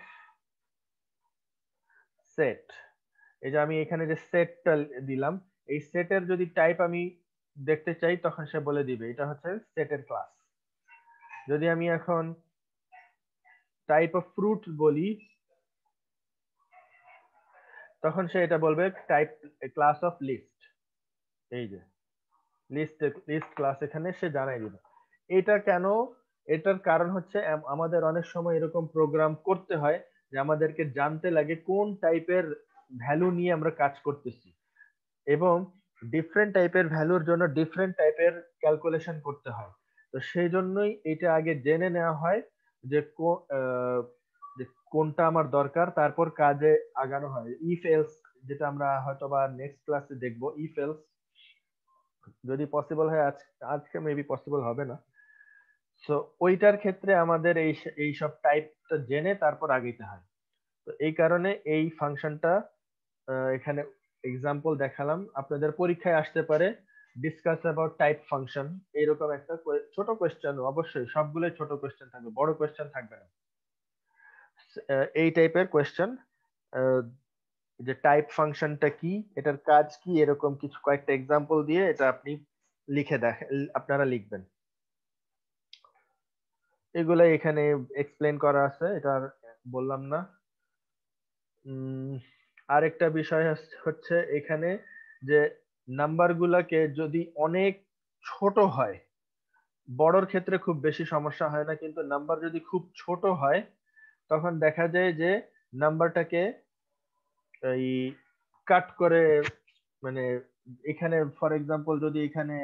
সেট, এই যে আমি এখানে যে সেটটা দিলাম, এই সেটের যদি টাইপ আমি দেখতে চাই তখন সে বলে দিবে এটা হচ্ছে সেটের ক্লাস। যদি আমি এখন টাইপ অফ ফ্রুট বলি তখন সে এটা বলবে টাইপ ক্লাস অফ লিস্ট, এই যে লিস্ট ক্লাস এখানে সে জানাই দিবে। এটা কেন, এটার কারণ হচ্ছে আমাদের অনেক সময় এরকম প্রোগ্রাম করতে হয় যে আমাদেরকে জানতে লাগে কোন টাইপের ভ্যালু নিয়ে আমরা কাজ করতেছি, এবং ডিফারেন্ট টাইপের ভ্যালুর জন্য ডিফারেন্ট টাইপের ক্যালকুলেশন করতে হয়। তো সেই জন্যই এটা আগে জেনে নেওয়া হয় যে যে কোনটা আমার দরকার, তারপর কাজে আগানো হয়। ইফ এলস যেটা আমরা হয়তোবা নেক্সট ক্লাসে দেখব, ইফ এলস, যদি পসিবল হয় আজকে মেবি পসিবল হবে না। সো ওইটার ক্ষেত্রে আমাদের এই সব টাইপটা জেনে তারপর আগাইতে হয়। তো এই কারণে এই ফাংশনটা এখানে এক্সাম্পল দেখালাম। আপনাদের পরীক্ষায় আসতে পারে ডিসকাস অ্যাবাউট টাইপ ফাংশন, এরকম একটা ছোট কোয়েশ্চেন, অবশ্যই সবগুলোই ছোট কোয়েশ্চেন থাকবে, বড় কোয়েশ্চেন থাকবে না। এই টাইপের কোয়েশ্চেন, যে টাইপ ফাংশনটা কি, এটার কাজ কি, এরকম কিছু কয়েকটা এক্সাম্পল দিয়ে এটা আপনি লিখে আপনারা লিখবেন। এগুলো এখানে এক্সপ্লেন করা আছে, এটা আর বললাম না। আরেকটা বিষয় হচ্ছে এখানে যে নাম্বার গুলাকে যদি অনেক ছোট হয়, বড়র ক্ষেত্রে খুব বেশি সমস্যা হয় না, কিন্তু নাম্বার যদি খুব ছোট হয় তখন দেখা যায় যে নাম্বারটাকে এই কাট করে, মানে এখানে ফর এক্সাম্পল যদি এখানে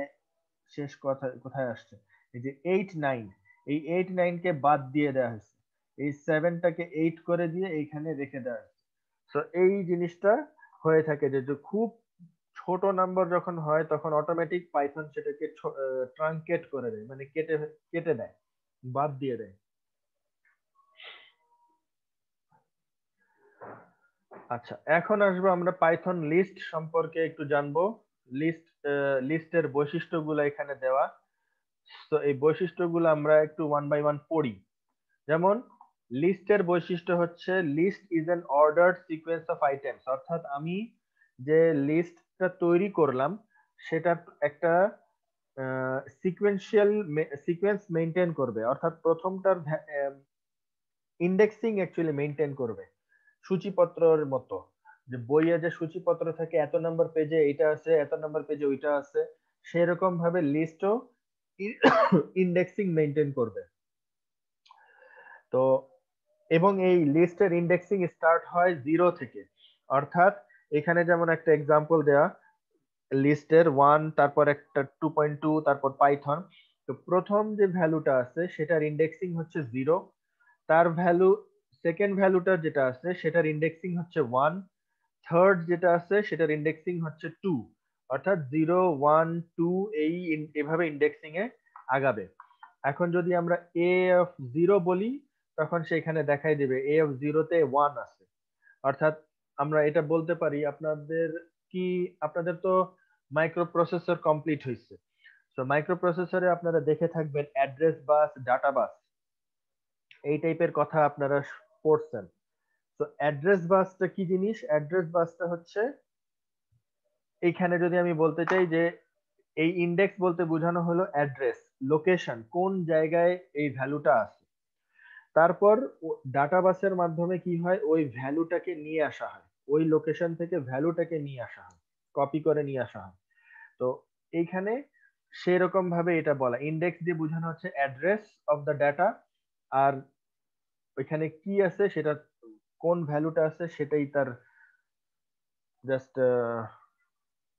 শেষ কথা কোথায় আসছে, এই যে 8 9, এই 8 9 কে বাদ দিয়ে দেওয়া হয়েছে, এই 7টাকে 8 করে দিয়ে এইখানে রেখে দেওয়া হয়েছে। তো এই জিনিসটা হয়ে থাকে যে খুব ছোট নাম্বার যখন হয় তখন অটোমেটিক পাইথন সেটাকে ট্রাঙ্কেট করে দেয়, মানে কেটে কেটে দেয়, বাদ দিয়ে দেয়। আচ্ছা, এখন আসবো আমরা পাইথন লিস্ট সম্পর্কে একটু জানবো। লিস্টের বৈশিষ্ট্যগুলো এখানে দেওয়া। তো এই বৈশিষ্ট্যগুলো আমরা একটু ওয়ান বাই ওয়ান পড়ি। যেমন লিস্টের বৈশিষ্ট্য হচ্ছে list is an ordered sequence of items, অর্থাৎ আমি যে লিস্টটা তৈরি করলাম সেটা একটা সিকোয়েন্স মেনটেন করবে, অর্থাৎ প্রথমটার ইন্ডেক্সিং অ্যাকচুয়ালি মেনটেন করবে, সূচিপত্রের মতো। যে বইয়ে যে সূচিপত্র থাকে, এত নম্বর পেজে এটা আছে, এত নম্বর পেজে ওইটা আছে, সেরকম ভাবে লিস্টও ইন্ডেক্সিং মেনটেন করবে। তো এবং এই লিস্টের ইন্ডেক্সিং স্টার্ট হয় 0 থেকে, অর্থাৎ এখানে যেমন একটা এক্সাম্পল দেয়া, লিস্টের 1, তারপর একটা 2.2, তারপর পাইথন। তো প্রথম যে ভ্যালুটা আছে সেটার ইন্ডেক্সিং হচ্ছে 0, তার ভ্যালু সেকেন্ড ভ্যালুটা যেটা আছে সেটার ইন্ডেক্সিং হচ্ছে 1, থার্ড যেটা আছে সেটার ইন্ডেক্সিং হচ্ছে 2, অর্থাৎ 0 1 2 এভাবে ইন্ডেক্সিং এ আগাবে। এখন যদি আমরা a অফ 0 বলি তখন সেখানে দেখাই দিবে a অফ 0 তে 1 আছে, অর্থাৎ আমরা এটা বলতে পারি, আপনাদের তো মাইক্রো প্রসেসর কমপ্লিট হয়েছে। তো মাইক্রো প্রসেসরে আপনারা দেখে থাকবেন অ্যাড্রেস বাস, ডাটা বাস, এই টাইপের কথা আপনারা পড়ছেন। তো অ্যাড্রেস বাসটা কি জিনিস? অ্যাড্রেস বাসটা হচ্ছে, এইখানে যদি আমি বলতে চাই যে এই ইন্ডেক্স বলতে বোঝানো হলো অ্যাড্রেস, লোকেশন, কোন জায়গায় এই ভ্যালুটা আছে। তারপর ডাটা বাসের মাধ্যমে কি হয়, ওই ভ্যালুটাকে নিয়ে আসা হয়, ওই লোকেশন থেকে ভ্যালুটাকে নিয়ে আসা হয়, কপি করে নিয়ে আসা হয়। তো এইখানে সেরকম ভাবে এটা বলা, ইন্ডেক্স দিয়ে বোঝানো হচ্ছে অ্যাড্রেস অফ দ্য ডাটা, আর ওইখানে কি আছে সেটা, কোন ভ্যালুটা আছে সেটাই তার জাস্ট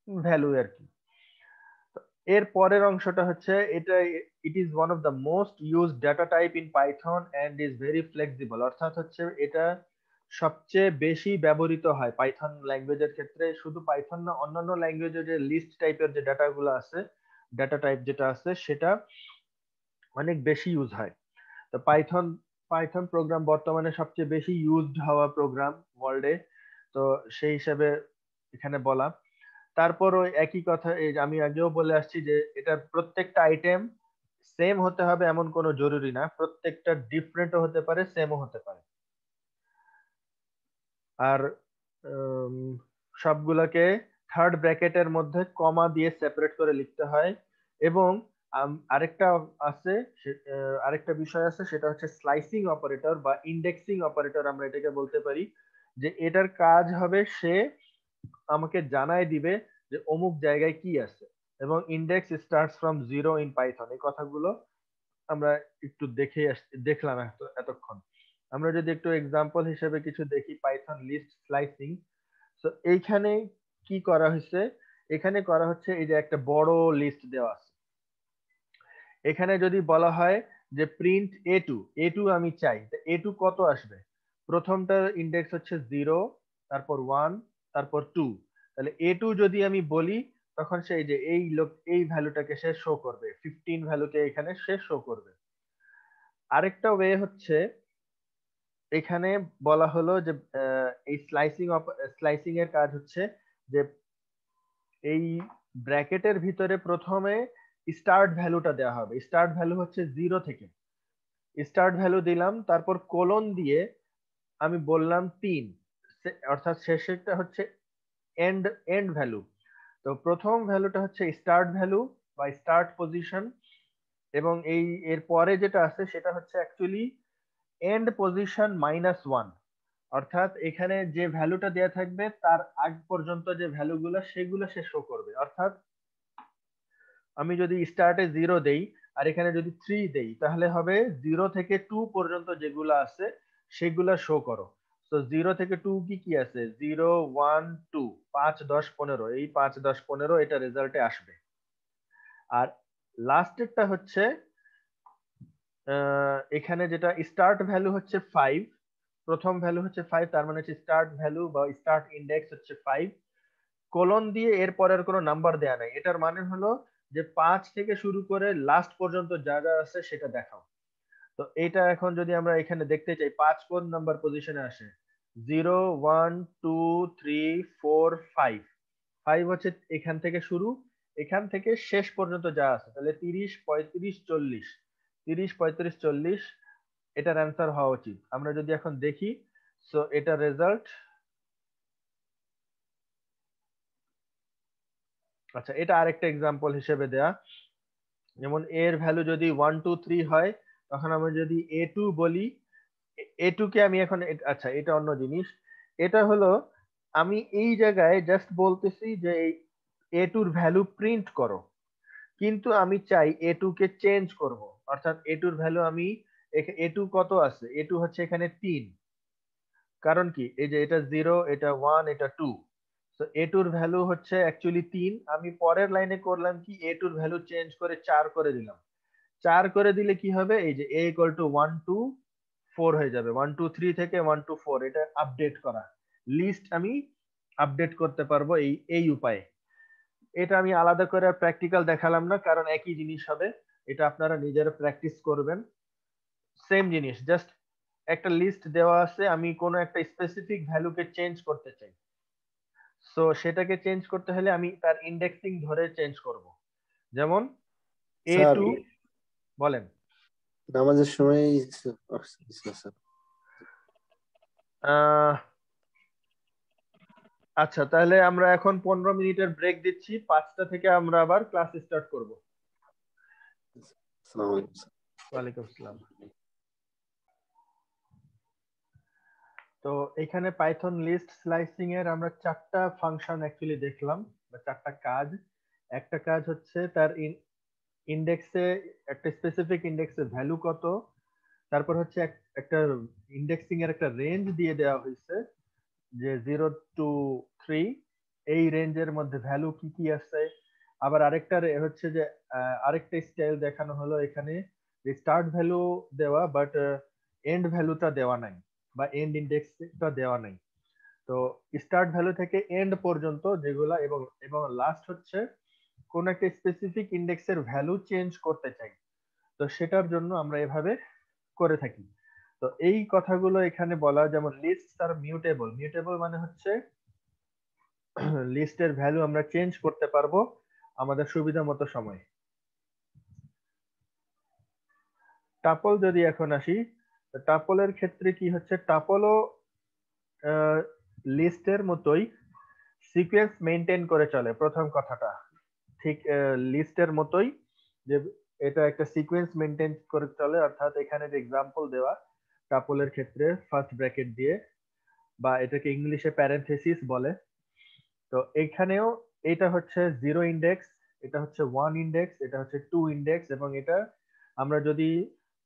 ভ্যালু আর কি। এর পরের অংশটা হচ্ছে এটা, it is one of the most used data type in Python and is very flexible, অর্থাৎ হচ্ছে এটা সবচেয়ে বেশি ব্যবহৃত হয় পাইথন ল্যাঙ্গুয়েজের ক্ষেত্রে। শুধু পাইথন না, অন্যান্য ল্যাঙ্গুয়েজের যে লিস্ট টাইপের যে ডাটাগুলো আছে, ডাটা টাইপ যেটা আছে সেটা অনেক বেশি ইউজ হয়। তো পাইথন প্রোগ্রাম বর্তমানে সবচেয়ে বেশি ইউজড হওয়া প্রোগ্রাম ওয়ার্ল্ডে, তো সেই হিসাবে এখানে বলা। তারপর ওই একই কথা, এই যে আমি আগেও বলে আসছি যে এটা প্রত্যেকটা আইটেম সেম হতে হবে এমন কোনো জরুরি না, প্রত্যেকটা ডিফারেন্টও হতে পারে, সেমও হতে পারে। আর সবগুলোকে থার্ড ব্র্যাকেটের মধ্যে কমা দিয়ে সেপারেট করে লিখতে হয়। এবং আরেকটা আছে, আরেকটা বিষয় আছে, সেটা হচ্ছে স্লাইসিং অপারেটর বা ইন্ডেক্সিং অপারেটর আমরা এটাকে বলতে পারি। যে এটার কাজ হবে, সে আমাকে জানায় দিবে যে অমুক জায়গায় কি আছে। এবং index starts from 0 in Python, এই কথাগুলো আমরা একটু দেখলাম এতক্ষণ। আমরা যদি একটু এক্সাম্পল হিসেবে কিছু দেখি, পাইথন লিস্ট স্লাইসিং। তো এইখানে কি করা হয়েছে, এখানে করা হচ্ছে এই যে একটা বড় লিস্ট দেওয়া আছে, এখানে যদি বলা হয় যে প্রিন্ট a2 আমি চাই, তো a2 কত আসবে? প্রথমটার ইন্ডেক্স হচ্ছে 0, তারপর 1, তারপর 2। তাহলে A2 যদি আমি বলি তখন সেই যে এই ভ্যালুটাকে সে শো করবে, 15 ভ্যালুকে এখানে সে শো করবে। আরেকটা ওয়ে হচ্ছে এখানে বলা হলো যে এই স্লাইসিং এর কাজ হচ্ছে যে এই ব্র্যাকেটের ভিতরে প্রথমে স্টার্ট ভ্যালুটা দেওয়া হবে। স্টার্ট ভ্যালু হচ্ছে 0 থেকে, স্টার্ট ভ্যালু দিলাম, তারপর কোলন দিয়ে আমি বললাম 3, অর্থাৎ শেষেরটা হচ্ছে এন্ড এন্ড ভ্যালু। তো প্রথম ভ্যালুটা হচ্ছে স্টার্ট ভ্যালু বা স্টার্ট পজিশন, এবং এর পরে যেটা আছে সেটা হচ্ছে অ্যাকচুয়ালি এন্ড পজিশন -1, অর্থাৎ এখানে যে ভ্যালুটা দেয়া থাকবে তার আগ পর্যন্ত যে ভ্যালুগুলো সেগুলো সে শো করবে। অর্থাৎ আমি যদি স্টার্টে 0 দেই আর এখানে যদি 3 দেই তাহলে হবে 0 থেকে 2 পর্যন্ত যেগুলো আছে সেগুলো শো করো। তো 0 থেকে 2 কি কি আছে, 0 1 2, 5 10 15, এই 5 10 15 এটা রেজাল্টে আসবে। আর লাস্টেরটা হচ্ছে এখানে যেটা স্টার্ট ভ্যালু হচ্ছে 5, প্রথম ভ্যালু হচ্ছে 5, তার মানে হচ্ছে স্টার্ট ভ্যালু বা স্টার্ট ইন্ডেক্স হচ্ছে 5, কোলন দিয়ে এর পরের কোনো নাম্বার দেয়া নাই। এটার মানে হলো যে 5 থেকে শুরু করে লাস্ট পর্যন্ত যা যা আছে সেটা দেখাও। তো এটা এখন যদি আমরা এখানে দেখতে চাই 5 কোন নাম্বার পজিশনে আসে, 0 1 2 3 4 5, 5 হচ্ছে এখান থেকে শুরু, এখান থেকে শেষ পর্যন্ত যা আছে, তাহলে 30 35 40, 30 35 40 এটার অ্যান্সার হওয়া উচিত। আমরা যদি এখন দেখি, সো এটা রেজাল্ট, আচ্ছা এটা আরেকটা এক্সাম্পল হিসেবে দেয়া, যেমন এর ভ্যালু যদি 1 2 3 হয় তখন আমরা যদি A2 বলি, A2 কে আমি এখন আচ্ছা এটা অন্য জিনিস, এটা হলো আমি এই জায়গায় জাস্ট বলতেছি যে এই A2 এর ভ্যালু প্রিন্ট করো, কিন্তু আমি চাই A2 কে চেঞ্জ করব। অর্থাৎ A2 এর ভ্যালু আমি A2 কত আছে, A2 হচ্ছে এখানে 3, কারণ কি এই যে এটা 0 এটা 1 এটা 2, তো A2 এর ভ্যালু হচ্ছে অ্যাকচুয়ালি 3, আমি পরের লাইনে করলাম কি A2 এর ভ্যালু চেঞ্জ করে 4 করে দিলাম। 4 করে দিলে কি হবে, এই যে A = 1 2 4 হয়ে যাবে, 1 2 3 থেকে 1 2 4, এটা আপডেট করা লিস্ট আমি আপডেট করতে পারবো এই উপায়ে। এটা আমি আলাদা করে প্র্যাকটিক্যাল দেখালাম না, কারণ একই জিনিস হবে, এটা আপনারা নিজেরা প্র্যাকটিস করবেন। সেম জিনিস, জাস্ট একটা লিস্ট দেওয়া আছে, আমি কোনো একটা স্পেসিফিক ভ্যালুকে চেঞ্জ করতে চাই, সো সেটাকে চেঞ্জ করতে হলে আমি তার ইন্ডেক্সিং ধরে চেঞ্জ করব। যেমন স্যার A2, বলেন। নামাজের সময় স্যার আহ আচ্ছা তাহলে আমরা এখন 15 মিনিটের ব্রেক দিচ্ছি, 5টা থেকে আমরা আবার ক্লাস স্টার্ট করব। আসসালামু আলাইকুম স্যার। ওয়ালাইকুম আসসালাম। তো এখানে পাইথন লিস্ট স্লাইসিং এর আমরা 4টা ফাংশন অ্যাকচুয়ালি দেখলাম, বা 4টা কাজ। একটা কাজ হচ্ছে তার ইন্ডেক্সে, একটা স্পেসিফিক ইন্ডেক্সে ভ্যালু কত, তারপর হচ্ছে একটা ইন্ডেক্সিং এর একটা রেঞ্জ দিয়ে দেওয়া হয়েছে যে 0 টু 3, এই রেঞ্জের মধ্যে ভ্যালু কি কি আছে। আবার আরেকটা হচ্ছে যে আরেকটা স্টাইল দেখানো হলো এখানে, যে স্টার্ট ভ্যালু দেওয়া বাট এন্ড ভ্যালুটা দেওয়া নাই, বা এন্ড ইন্ডেক্সটা দেওয়া নাই। তো স্টার্ট ভ্যালু থেকে এন্ড পর্যন্ত যেগুলা, এবং এবং লাস্ট হচ্ছে কোন একটা স্পেসিফিক ইন্ডেক্সের ভ্যালু চেঞ্জ করতে চাই, তো সেটার জন্য আমরা এভাবে করে থাকি। তো এই কথাগুলো এখানে বলা, যেমন লিস্ট আর মিউটেবল। মিউটেবল মানে হচ্ছে লিস্টের ভ্যালু আমরা চেঞ্জ করতে পারবো আমাদের সুবিধা মতো সময়। টাপল যদি এখন আসি, টাপলের ক্ষেত্রে কি হচ্ছে, টাপলও লিস্টের মতোই সিকোয়েন্স মেনটেন করে চলে। প্রথম কথাটা ঠিক লিস্টের মতোই, যে এটা একটা সিকোয়েন্স মেনটেন করে চলে, অর্থাৎ এখানে যে এক্সাম্পল দেওয়া টাপলের ক্ষেত্রে ফার্স্ট ব্র্যাকেট দিয়ে, বা এটাকে ইংলিশে প্যারেনথেসিস বলে। তো এখানেও এটা হচ্ছে 0 ইন্ডেক্স, এটা হচ্ছে 1 ইন্ডেক্স, এটা হচ্ছে 2 ইন্ডেক্স, এবং এটা আমরা যদি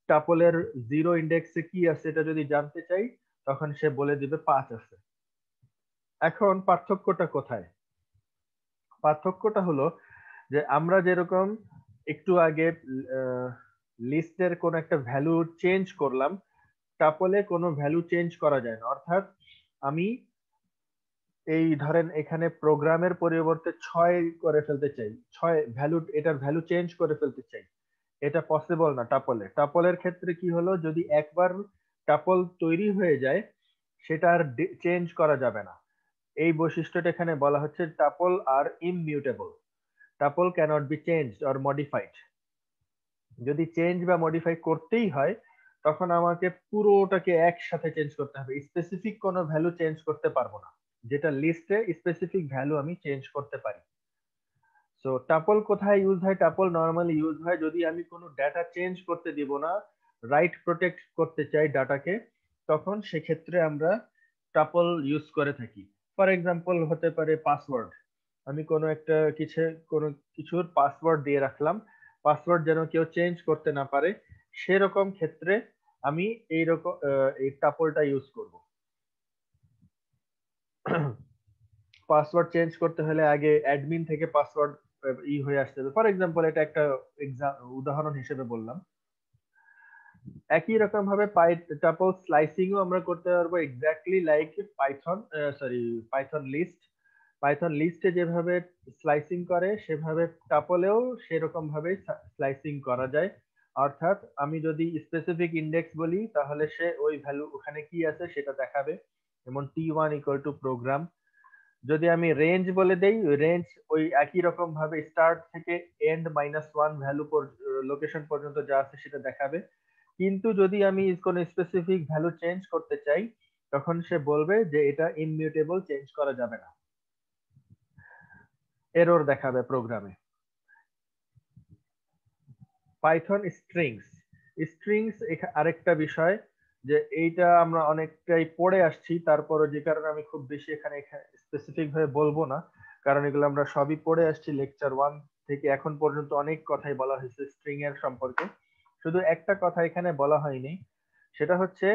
টাপলের 0 ইন্ডেক্সে কি আছে এটা যদি জানতে চাই তখন সে বলে দিবে 5 আছে। এখন পার্থক্যটা কোথায়? পার্থক্যটা হলো যে আমরা যেরকম একটু আগে লিস্টের কোন একটা ভ্যালু চেঞ্জ করলাম, টাপলে কোনো ভ্যালু চেঞ্জ করা যায় না। অর্থাৎ আমি এই ধরেন এখানে প্রোগ্রামের পরিবর্তে 6 করে ফেলতে চাই, 6 ভ্যালু, এটার ভ্যালু চেঞ্জ করে ফেলতে চাই, এটা পসিবল না টাপলে। টাপলের ক্ষেত্রে কি হলো, যদি একবার টাপল তৈরি হয়ে যায় সেটা আর চেঞ্জ করা যাবে না। এই বৈশিষ্ট্যটা এখানে বলা হচ্ছে টাপল আর immutable, tuple cannot be changed or modified. যদি চেঞ্জ বা মডিফাই করতেই হয় তখন আমাকে পুরোটাকে একসাথে চেঞ্জ করতে হবে, স্পেসিফিক কোনো ভ্যালু চেঞ্জ করতে পারবো না, যেটা লিস্টে স্পেসিফিক ভ্যালু আমি চেঞ্জ করতে পারি। সো টাপল কোথায় ইউজ হয়, টাপল নরমালি ইউজ হয় যদি আমি কোনো ডাটা চেঞ্জ করতে দিব না, রাইট প্রোটেক্ট করতে চাই ডাটাকে, তখন সেক্ষেত্রে আমরা টাপল ইউজ করে থাকি। ফর এক্সাম্পল হতে পারে পাসওয়ার্ড, আমি কোনো কিছুর পাসওয়ার্ড দিয়ে রাখলাম, পাসওয়ার্ড যেন কেউ চেঞ্জ করতে না পারে, সেরকম ক্ষেত্রে আমি এইরকম এই টাপলটা ইউজ করব। পাসওয়ার্ড চেঞ্জ করতে হলে আগে অ্যাডমিন থেকে পাসওয়ার্ড হয়ে আসতে হবে। ফর এক্সাম্পল এটা একটা উদাহরণ হিসেবে বললাম। একই রকম ভাবে টাপল স্লাইসিংও আমরা করতে পারবো, exactly like Python list. Python লিস্টে যেভাবে স্লাইসিং করে সেভাবে টাপলেও সেরকম ভাবে স্লাইসিং করা যায়। অর্থাৎ আমি যদি স্পেসিফিক ইন্ডেক্স বলি তাহলে সে ওই ভ্যালু ওখানে কি আছে সেটা দেখাবে, যেমন t1 = প্রোগ্রাম। যদি আমি রেঞ্জ বলে দেই, রেঞ্জ ওই একই রকম ভাবে স্টার্ট থেকে এন্ড -1 ভ্যালু লোকেশন পর্যন্ত যা আছে সেটা দেখাবে। কিন্তু যদি আমি কোনো স্পেসিফিক ভ্যালু চেঞ্জ করতে চাই তখন সে বলবে যে এটা ইমমিউটেবল, চেঞ্জ করা যাবে না, এরর দেখাবে প্রোগ্রামে। পাইথন স্ট্রিংস, স্ট্রিংস আরেকটা বিষয়, যে এইটা আমরা অনেকটাই পড়ে আসছি, তারপরে যে কারণে আমি খুব বেশি এখানে স্পেসিফিক ভাবে বলবো না, কারণ এগুলো আমরা সবই পড়ে আসছি লেকচার 1 থেকে এখন পর্যন্ত, অনেক কথাই বলা হয়েছে স্ট্রিং এর সম্পর্কে। শুধু একটা কথা এখানে বলা হয়নি, সেটা হচ্ছে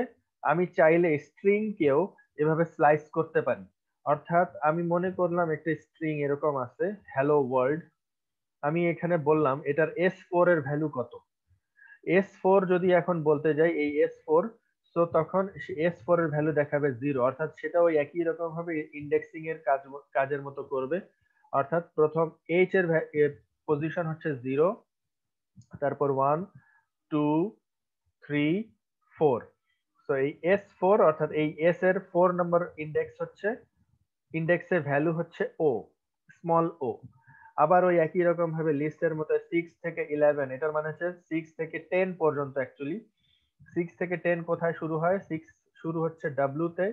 আমি চাইলে স্ট্রিং কেও এভাবে স্লাইস করতে পারি। অর্থাৎ আমি মনে করলাম একটা স্ট্রিং এরকম আছে হ্যালো ওয়ার্ল্ড, আমি এখানে বললাম এটার S4 এর ভ্যালু কত। S4 যদি এখন বলতে যাই এই S4, তো তখন S4 এর ভ্যালু দেখাবে 0, অর্থাৎ সেটা ওই একই রকম ভাবে ইন্ডেক্সিং এর কাজের মতো করবে। অর্থাৎ প্রথম H এর পজিশন হচ্ছে 0, তারপর 1 2 3 4। তো এই S4 অর্থাৎ এই S এর 4 নম্বর ইন্ডেক্সের ভ্যালু হচ্ছে O, স্মল o। আবার ওই একই রকম ভাবে লিস্টের মতো 6 থেকে 11, এটার মানে হচ্ছে 6 থেকে 10 পর্যন্ত। অ্যাকচুয়ালি 6 থেকে 10 কোথায় শুরু হয়, 6 শুরু হচ্ছে W তে,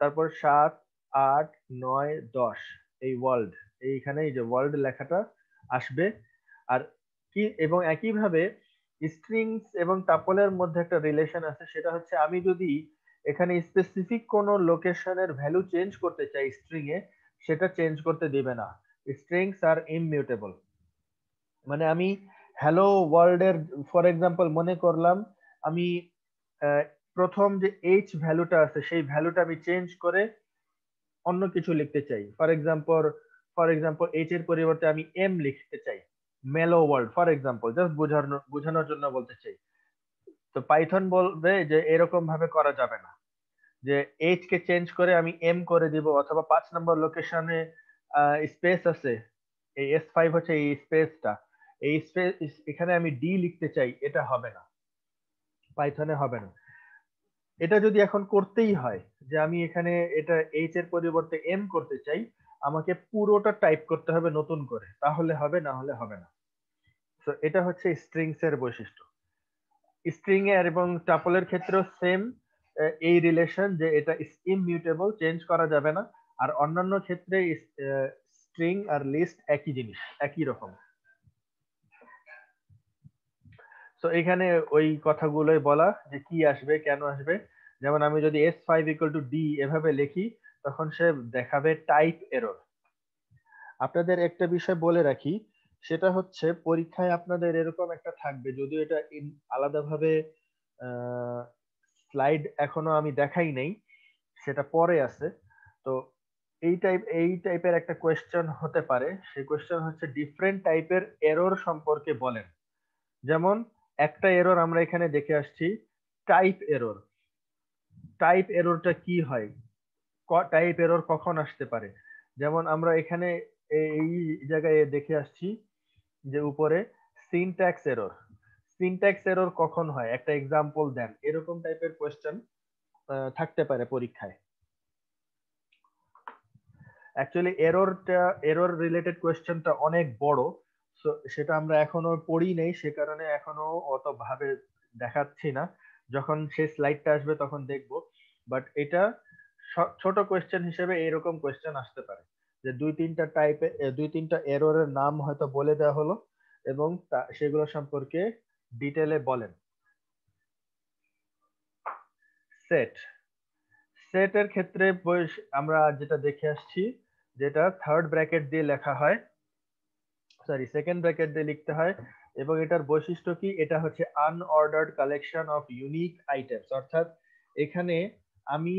তারপর 7 8 9 10 এই ওয়ার্ল্ড, এইখানে এই যে ওয়ার্ল্ড লেখাটা আসবে। আর কি, এবং একই ভাবে স্ট্রিংস এবং টাপলের মধ্যে একটা রিলেশন আছে, সেটা হচ্ছে আমি যদি এখানে স্পেসিফিক কোনো লোকেশনের ভ্যালু চেঞ্জ করতে চাই স্ট্রিং এ, সেটা চেঞ্জ করতে দিবে না। স্ট্রিংস আর ইমমিউটেবল, মানে আমি হ্যালো ওয়ার্ল্ড এর ফর এক্সাম্পল মনে করলাম আমি আহ, প্রথম যে এইচ ভ্যালুটা আছে সেই ভ্যালুটা আমি চেঞ্জ করে অন্য কিছু লিখতে চাই। ফর এক্সাম্পল এইচ এর পরিবর্তে আমি এম লিখতে চাই, মেলো ওয়ার্ল্ড ফর এক্সাম্পল, জাস্ট বোঝানোর জন্য বলতে চাই। তো পাইথন বলবে যে এরকম ভাবে করা যাবে না, যে এইচ কে চেঞ্জ করে আমি এম করে দিব, অথবা 5 নম্বর লোকেশনে স্পেস আছে, এই S5 হচ্ছে এই স্পেসটা, এই স্পেস এখানে আমি ডি লিখতে চাই, এটা হবে না, পাইথনে হবে না। এটা যদি এখন করতেই হয় যে আমি এখানে এটা এইচ এর পরিবর্তে এম করতে চাই, আমাকে পুরোটা টাইপ করতে হবে নতুন করে, তাহলে হবে, না হলে হবে না। তো এটা হচ্ছে স্ট্রিংস এর বৈশিষ্ট্য। স্ট্রিং এর এবং টাপলের ক্ষেত্রেও সেম এই রিলেশন, যে এটা ইমমিউটেবল, চেঞ্জ করা যাবে না। আর অন্যান্য ক্ষেত্রে স্ট্রিং আর লিস্ট একই জিনিস, একই রকম। তো এখানে ওই কথাগুলোই বলা যে কি আসবে কেন আসবে। যেমন আমি যদি S5 = D এভাবে লিখি তখন সে দেখাবে টাইপ এরর। আপনাদের একটা বিষয় বলে রাখি, সেটা হচ্ছে পরীক্ষায় আপনাদের এরকম একটা থাকবে, যদিও এটা আলাদাভাবে স্লাইড এখনো আমি দেখাই নাই, সেটা পরে আছে। তো এই টাইপের একটা কোয়েশ্চেন হতে পারে, সেই কোয়েশ্চেন হচ্ছে ডিফারেন্ট টাইপের এরর সম্পর্কে বলেন। যেমন একটা এরর আমরা এখানে দেখে আসছি, টাইপ এরর। টাইপ এররটা কি হয়, টাইপ এরর কখন আসতে পারে। যেমন আমরা এখানে এই জায়গায় দেখে আসছি যে উপরে সিনট্যাক্স এরর। সিনট্যাক্স এরর কখন হয়, একটা এক্সাম্পল দেন, এরকম টাইপের কোয়েশ্চেন থাকতে পারে পরীক্ষায়। অ্যাকচুয়ালি এরর রিলেটেড কোয়েশ্চেনটা অনেক বড়, সো সেটা আমরা এখনো পড়ি নেই, সে কারণে এখনো অত ভাবে দেখাচ্ছি না, যখন সেই স্লাইডটা আসবে তখন দেখব। বাট এটা ছোট কোয়েশ্চেন হিসেবে এরকম কোয়েশ্চেন আসতে পারে যে দুই তিনটা এররের নাম হয়তো বলে দেওয়া হলো এবং সেগুলো সম্পর্কে ডিটেলে বলেন। সেটের ক্ষেত্রে আমরা যেটা দেখে আসছি, যেটা থার্ড ব্র্যাকেট দিয়ে লেখা হয়, সরি সেকেন্ড ব্র্যাকেট দিয়ে লিখতে হয়, এবং এটার বৈশিষ্ট্য কি, এটা হচ্ছে unordered collection of unique items. অর্থাৎ এখানে আমি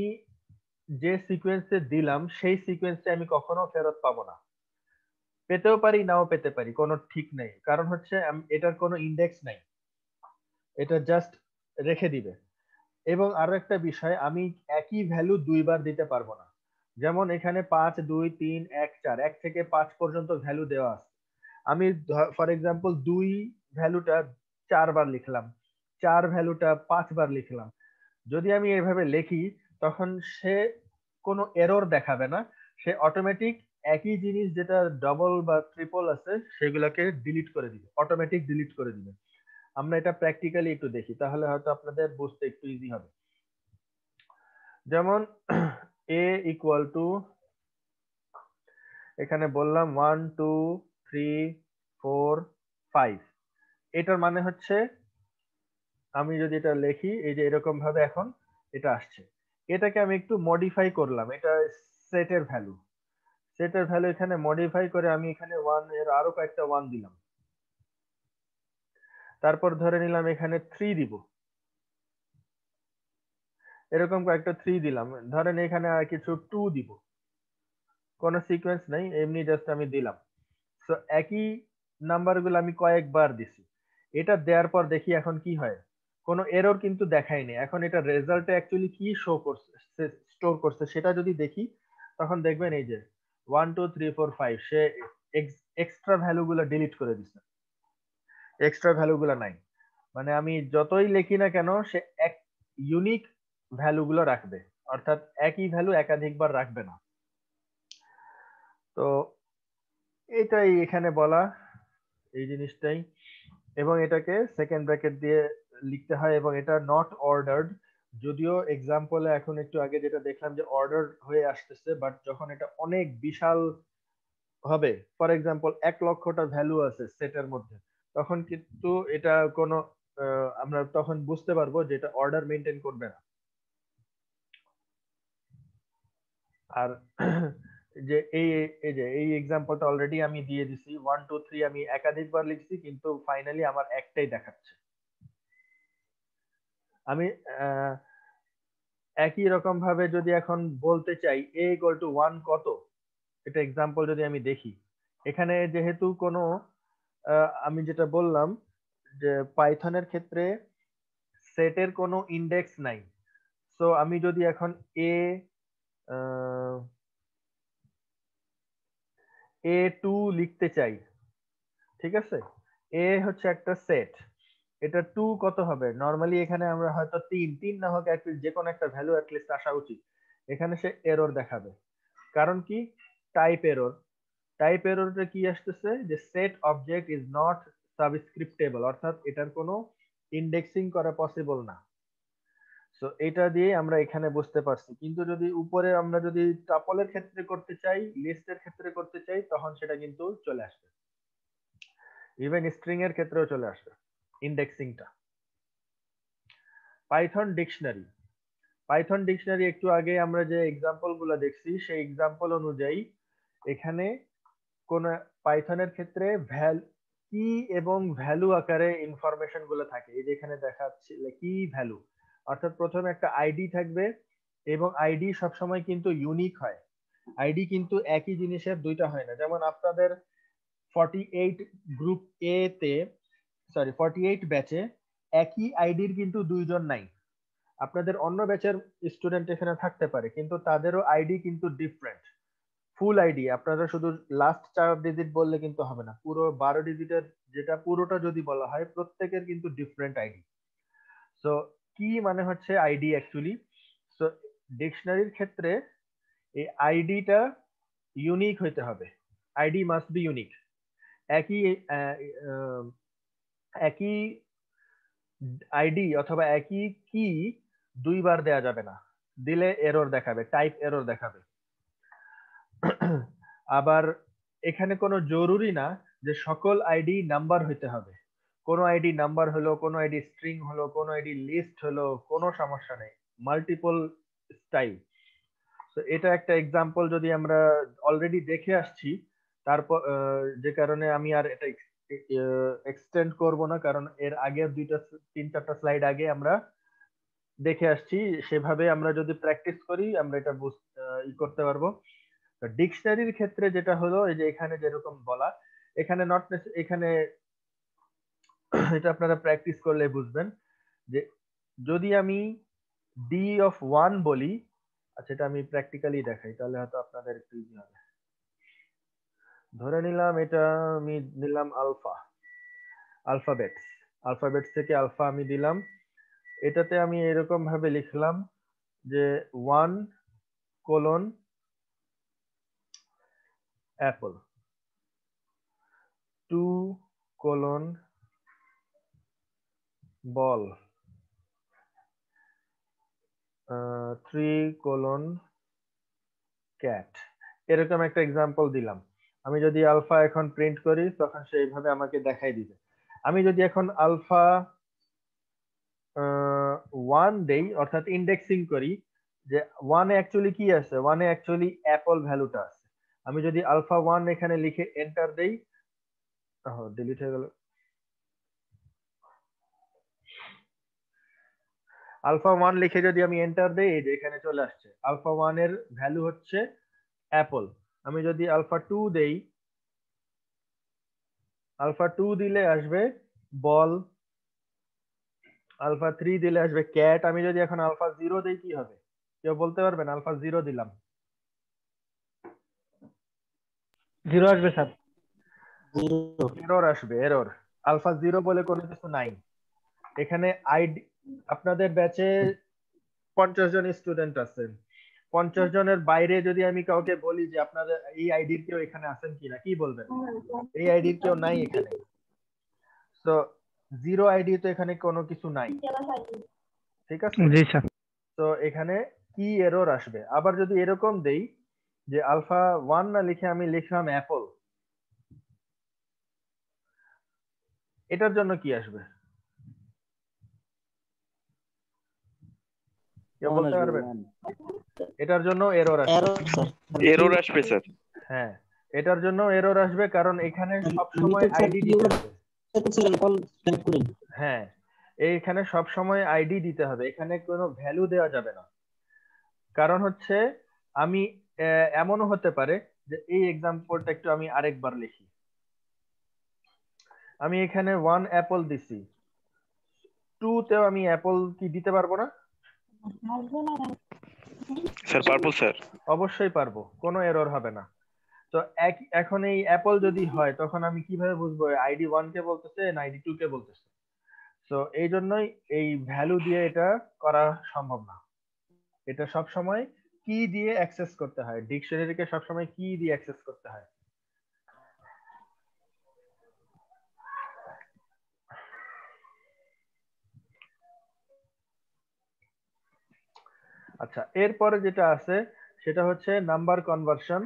যে সিকোয়েন্সে দিলাম সেই সিকোয়েন্সে আমি কখনো ফেরত পাবো না, পেতেও পারি নাও পেতে পারি, কোনো ঠিক নেই, কারণ হচ্ছে এটার কোনো ইন্ডেক্স নাই, এটা জাস্ট রেখে দিবে। এবং আরো একটা বিষয়, আমি একই ভ্যালু দুইবার দিতে পারবো না। যেমন এখানে 5 2 3 1 4, 1 থেকে 5 পর্যন্ত ভ্যালু দেওয়া আছে, আমি ফর এক্সাম্পল 2 ভ্যালুটা 4 বার লিখলাম, 4 ভ্যালুটা 5 বার লিখলাম। যদি আমি এভাবে লিখি তখন সে কোনো এরর দেখাবে না, সে অটোমেটিক একই জিনিস যেটা ডবল বা ট্রিপল আছে সেগুলোকে ডিলিট করে দিবে, অটোমেটিক ডিলিট করে দিবে। আমরা এটা প্র্যাকটিক্যালি একটু দেখি, তাহলে হয়তো আপনাদের বুঝতে একটু ইজি হবে। যেমন a ইকুয়াল টু, এখানে বললাম 1 2 3 4 5, এটার মানে হচ্ছে, আমি যদি এটা লিখি এই যে এরকম ভাবে এখন এটা আসছে, এটাকে আমি একটু মডিফাই করলাম, এটা সেটের ভ্যালু, সেটের ভ্যালু এখানে মডিফাই করে আমি এখানে 1 এর আরো কয়েকটা 1 দিলাম, তারপর ধরে নিলাম এখানে 3 দিব, এরকম কয়েকটা 3 দিলাম, ধরেন এখানে আর কিছু 2 দিব, কোনো সিকোয়েন্স নাই, এমনি জাস্ট আমি দিলাম। সো একই নাম্বারগুলো আমি কয়েকবার দিছি, এটা দেওয়ার পর দেখি এখন কি হয়, কোনো এরর কিন্তু দেখায়নি। এখন এটা রেজাল্টে অ্যাকচুয়ালি কি শো করছে, স্টোর করছে সেটা যদি দেখি, তখন দেখবেন এই যে 1 2 3 4 5 সে এক্সট্রা ভ্যালুগুলো ডিলিট করে দিচ্ছে, এক্সট্রা ভ্যালুগুলো নাই, মানে আমি যতই লিখি না কেন সে এক ইউনিক ভ্যালুগুলো রাখবে, অর্থাৎ একই ভ্যালু একাধিকবার রাখবে না। তো এটাই এখানে বলা, এই জিনিসটাই, এবং এটাকে সেকেন্ড ব্র্যাকেট দিয়ে লিখতে হয়, এবং এটা নট অর্ডার্ড। যদিও এক্সাম্পলে এখন একটু আগে যেটা দেখলাম যে অর্ডার হয়ে আসতেছে, বাট যখন এটা অনেক বিশাল হবে, ফর এক্সাম্পল 1,00,000টা ভ্যালু আছে সেটের মধ্যে, তখন কিন্তু এটা কোনো আমরা তখন বুঝতে পারবো যে এটা অর্ডার মেনটেন করবে না। আর যে এই এক্সাম্পলটা অলরেডি আমি দিয়ে দিছি, 1 2 3 আমি একাধিকবার লিখছি কিন্তু ফাইনালি আমার একটাই দেখাচ্ছে। আমি একই রকম ভাবে যদি এখন বলতে চাই a ইকুয়াল টু 1 কত, এটা এক্সাম্পল যদি আমি দেখি, এখানে যেহেতু কোনো আমি যেটা বললাম যে পাইথনের ক্ষেত্রে সেটের কোনো ইন্ডেক্স নাই, সো আমি যদি এখন a2 লিখতে চাই, ঠিক আছে, a হচ্ছে একটা সেট, এটা 2 কত হবে, নরমালি এখানে আমরা হয়তো 3 না হোক অ্যাটলিস্ট যে কোনো একটা ভ্যালু অ্যাটলিস্ট আসা উচিত, এখানে সে এরর দেখাবে, কারণ কি, টাইপ এরর। টাইপ এররটা কি আসতেছে, যে সেট অবজেক্ট ইজ নট সাবস্ক্রিপ্টেবল, অর্থাৎ এটার কোনো ইন্ডেক্সিং করা পসিবল না। সো এটা দিয়ে আমরা এখানে বুঝতে পারছি, কিন্তু যদি উপরে আমরা যদি টাপলের ক্ষেত্রে করতে চাই, লিস্টের ক্ষেত্রে করতে চাই, তখন সেটা কিন্তু চলে আসবে, ইভেন স্ট্রিং এর ক্ষেত্রেও চলে আসবে ইন্ডেক্সিংটা। পাইথন ডিকশনারি, পাইথন ডিকশনারি একটু আগে আমরা যে এক্সাম্পল গুলো দেখছি সেই এক্সাম্পল অনুযায়ী এখানে কোন পাইথনের ক্ষেত্রে কি এবং ভ্যালু আকারে ইনফরমেশন গুলো থাকে, এই যে এখানে দেখাচ্ছে কি ভ্যালু, অর্থাৎ প্রথমে একটা আইডি থাকবে, এবং আইডি সবসময় কিন্তু ইউনিক হয়, আইডি কিন্তু একই জিনিসের দুইটা হয় না। যেমন আপনাদের 48 গ্রুপ এ তে, সরি 48 ব্যাচে একই আইডির কিন্তু দুইজন নাই, আপনাদের অন্য ব্যাচের স্টুডেন্ট এখানে থাকতে পারে, কিন্তু তাদেরও আইডি কিন্তু ডিফারেন্ট। ফুল আইডি আপনারা শুধু লাস্ট 4 ডিজিট বললে কিন্তু হবে না, পুরো 12 ডিজিটের যেটা পুরোটা যদি বলা হয় প্রত্যেকের কিন্তু ডিফারেন্ট আইডি। সো কি মানে হচ্ছে আইডি অ্যাকচুয়ালি? সো ডিকশনারির ক্ষেত্রে এই আইডিটা ইউনিক হইতে হবে। ID must be unique. একই একই আইডি অথবা একই কি দুইবার দেয়া যাবে না, দিলে এরর দেখাবে, টাইপ এরর দেখাবে। আবার এখানে কোনো জরুরি না যে সকল আইডি নাম্বার হইতে হবে। কোনো আইডি নাম্বার হলো, কোনো আইডি স্ট্রিং হলো, কোনো আইডি লিস্ট হলো, কোনো সমস্যা নেই, মাল্টিপল স্টাইল। তো এটা একটা এক্সাম্পল যদি আমরা অলরেডি দেখে আসছি, তারপর যে কারণে আমি আর এটা এক্সটেন্ড করব না, কারণ এর আগে 3-4টা স্লাইড আগে আমরা দেখে আসছি। সেভাবে আমরা যদি প্র্যাকটিস করি আমরা এটা করতে পারবো। ডিকশনারির ক্ষেত্রে যেটা হলো, এই যে এখানে যেরকম বলা, এখানে এখানে এটা আপনারা প্র্যাকটিস করলে বুঝবেন যে যদি আমি ডি অফ 1 বলি, আচ্ছা এটা আমি প্র্যাকটিক্যালি দেখাই তাহলে হয়তো আপনাদের একটু ইজি হবে। ধরে নিলাম এটা আমি নিলাম আলফাবেটস থেকে আলফা আমি দিলাম, এটাতে আমি এরকম ভাবে লিখলাম যে 1 কোলন অ্যাপল, 2 কোলন বল, 3 কোলন ক্যাট। এরকম একটা এক্সাম্পল দিলাম। আমি যদি আলফা এখন প্রিন্ট করি তখন সে এইভাবে আমাকে দেখাই দিবে। আমি যদি এখন আলফা 1 দেই, অর্থাৎ ইন্ডেক্সিং করি যে 1 এ অ্যাকচুয়ালি কি আছে, 1 এ অ্যাকচুয়ালি অ্যাপল ভ্যালুটা আছে। আমি যদি আলফা 1 এখানে লিখে এন্টার দেই, ডিলিট হয়ে গেল। আলফা 1 লিখে যদি আমি এন্টার দেই, এই যে এখানে চলে আসছে আলফা 1 এর ভ্যালু হচ্ছে অ্যাপল। আমি যদি আলফা 2 দেই, আলফা 2 দিলে আসবে বল, আলফা 3 দিলে আসবে ক্যাট। আমি যদি এখন আলফা 0 দেই কি হবে, কেউ বলতে পারবেন? আলফা 0 দিলাম, 0 আসবে স্যার। এরর আসবে, এরর। আলফা 0 বলে কোনো কিছু নাই এখানে। আইডি আপনাদের ব্যাচে 50 জন স্টুডেন্ট আছেন, 50 জনের বাইরে যদি আমি কাউকে বলি যে আপনাদের এই আইডির কেউ এখানে আছেন কিনা, কি বলবেন? এই আইডির কেউ নাই এখানে। তো 0 আইডি তো এখানে কোনো কিছু নাই, ঠিক আছে? জি স্যার। তো এখানে কি এরর আসবে। আবার যদি এরকম দেই যে আলফা 1 না লিখে আমি লিখলাম অ্যাপল, এটার জন্য কি আসবে কেউ বলতে পারবেন? এটার জন্য এরর আসবে, এরর আসবে স্যার। হ্যাঁ এটার জন্য এরর আসবে, কারণ এখানে সব সময় আইডি দিতে হবে। হ্যাঁ এইখানে সব সময় আইডি দিতে হবে, এখানে কোনো ভ্যালু দেওয়া যাবে না। কারণ হচ্ছে আমি এমনও হতে পারে যে এই এক্সাম্পলটা একটু আমি আরেকবার লিখি। আমি এখানে 1 অ্যাপল দিছি, 2 তেও আমি অ্যাপল কি দিতে পারবো না? স্যার পারবো স্যার, অবশ্যই পারবো, কোনো এরর হবে না। তো এখন এই অ্যাপল যদি হয় তখন আমি কিভাবে বুঝবো আইডি 1 কে বলতেছে না আইডি 2 কে বলতেছে? তো এই জন্যই এই ভ্যালু দিয়ে এটা করা সম্ভব না। এটা সব সময় কি দিয়ে অ্যাক্সেস করতে হয়, ডিকশনারিকে সব সময় কি দিয়ে অ্যাক্সেস করতে হয়। আচ্ছা এরপরে যেটা আছে সেটা হচ্ছে নাম্বার কনভার্সন।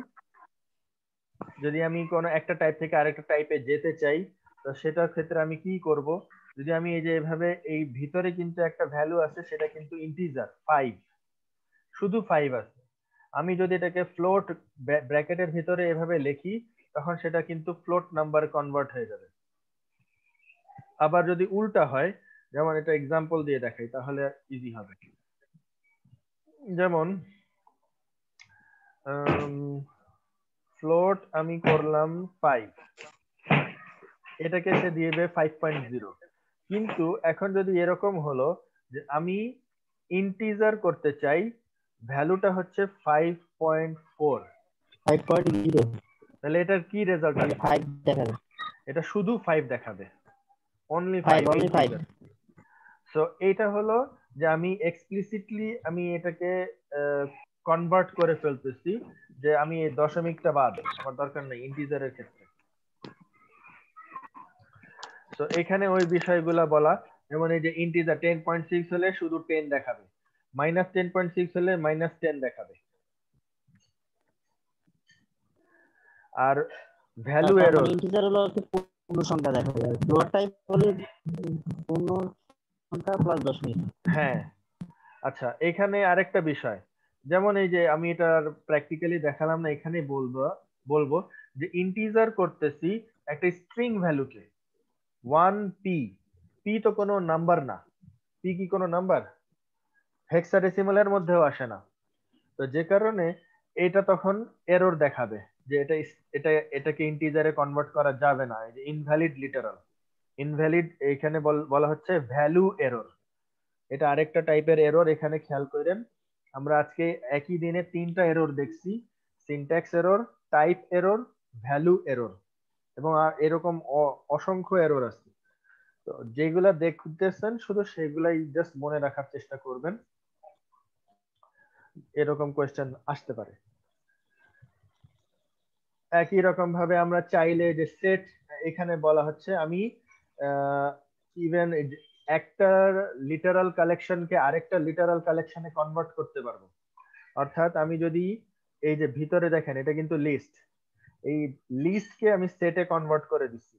যদি আমি কোনো একটা টাইপ থেকে আরেকটা টাইপে যেতে চাই, তো সেটার ক্ষেত্রে আমি কি করব? যদি আমি এই যে এভাবে এই ভিতরে কিন্তু একটা ভ্যালু আছে, সেটা কিন্তু ইন্টিজার 5, শুধু 5 আছে। আমি যদি এটাকে ফ্লোট ব্র্যাকেটের ভিতরে এভাবে লিখি তখন সেটা কিন্তু ফ্লোট নাম্বার কনভার্ট হয়ে যাবে। আবার যদি উল্টা হয়, যেমন এটা এক্সাম্পল দিয়ে দেখাই তাহলে ইজি হবে। যেমন ফ্লোট আমি করলাম 5, এটাকে সে দিবে 5.0। কিন্তু এখন যদি এরকম হলো যে আমি ইন্টিজার করতে চাই, ভ্যালুটা হচ্ছে 5.4, 5.0 তাহলে এটার কি রেজাল্ট মানে আসবে? 5 দেখাবে, এটা শুধু 5 দেখাবে, অনলি 5 5 only 5। ইন্টিজার। সো এইটা হলো যে আমি এক্সপ্লিসিটলি আমি এটাকে কনভার্ট করে ফেলতেছি, যে আমি এই দশমিকটা বাদ, আমার দরকার নেই ইন্টিজারের ক্ষেত্রে। তো এখানে ওই বিষয়গুলা বলা, যেমন এই যে ইন্টিজার 10.6 হলে শুধু 10 দেখাবে, -10.6 হলে -10 দেখাবে। আর ভ্যালু তার এরর, মানে ইন্টিজার হলো কি পূর্ণ সংখ্যা দেখাবে, আর ফ্লোট টাইপ হলে পূর্ণ সংখ্যা প্লাস দশমিক। হ্যাঁ। আচ্ছা, এখানে আরেকটা বিষয়, যেমন এই যে আমি এটার প্র্যাকটিক্যালি দেখালাম না, এখানে বলবো যে ইন্টিজার করতেছি একটা স্ট্রিং ভ্যালুকে, 1p, p তো কোনো নাম্বার না, p কি কোনো নাম্বার? হেক্সাডেসিমালের মধ্যেও আসে না। তো যে কারণে এটা তখন এরর দেখাবে যে এটাকে ইন্টিজারে কনভার্ট করা যাবে না, এই যে ইনভ্যালিড লিটারাল, ইনভ্যালিড এখানে বলা হচ্ছে ভ্যালু এরর। এটা আরেকটা টাইপের এরর, এখানে খেয়াল করেন। আমরা আজকে একই দিনে 3টা এরর দেখছি, syntax error, type error, value error, এবং এরকম অসংখ্য এরর আছে। তো যেগুলা দেখতেছেন শুধু সেগুলাই জাস্ট মনে রাখার চেষ্টা করবেন, এরকম কোয়েশ্চেন আসতে পারে। একই রকম ভাবে আমরা চাইলে যে সেট, এখানে বলা হচ্ছে আমি ইভেন একটা লিটারাল কালেকশনকে আরেকটা লিটারাল কালেকশনে কনভার্ট করতে পারবো। অর্থাৎ আমি যদি এই যে ভিতরে দেখেন, এটা কিন্তু লিস্ট, এই লিস্টকে আমি সেটে কনভার্ট করে দিচ্ছি।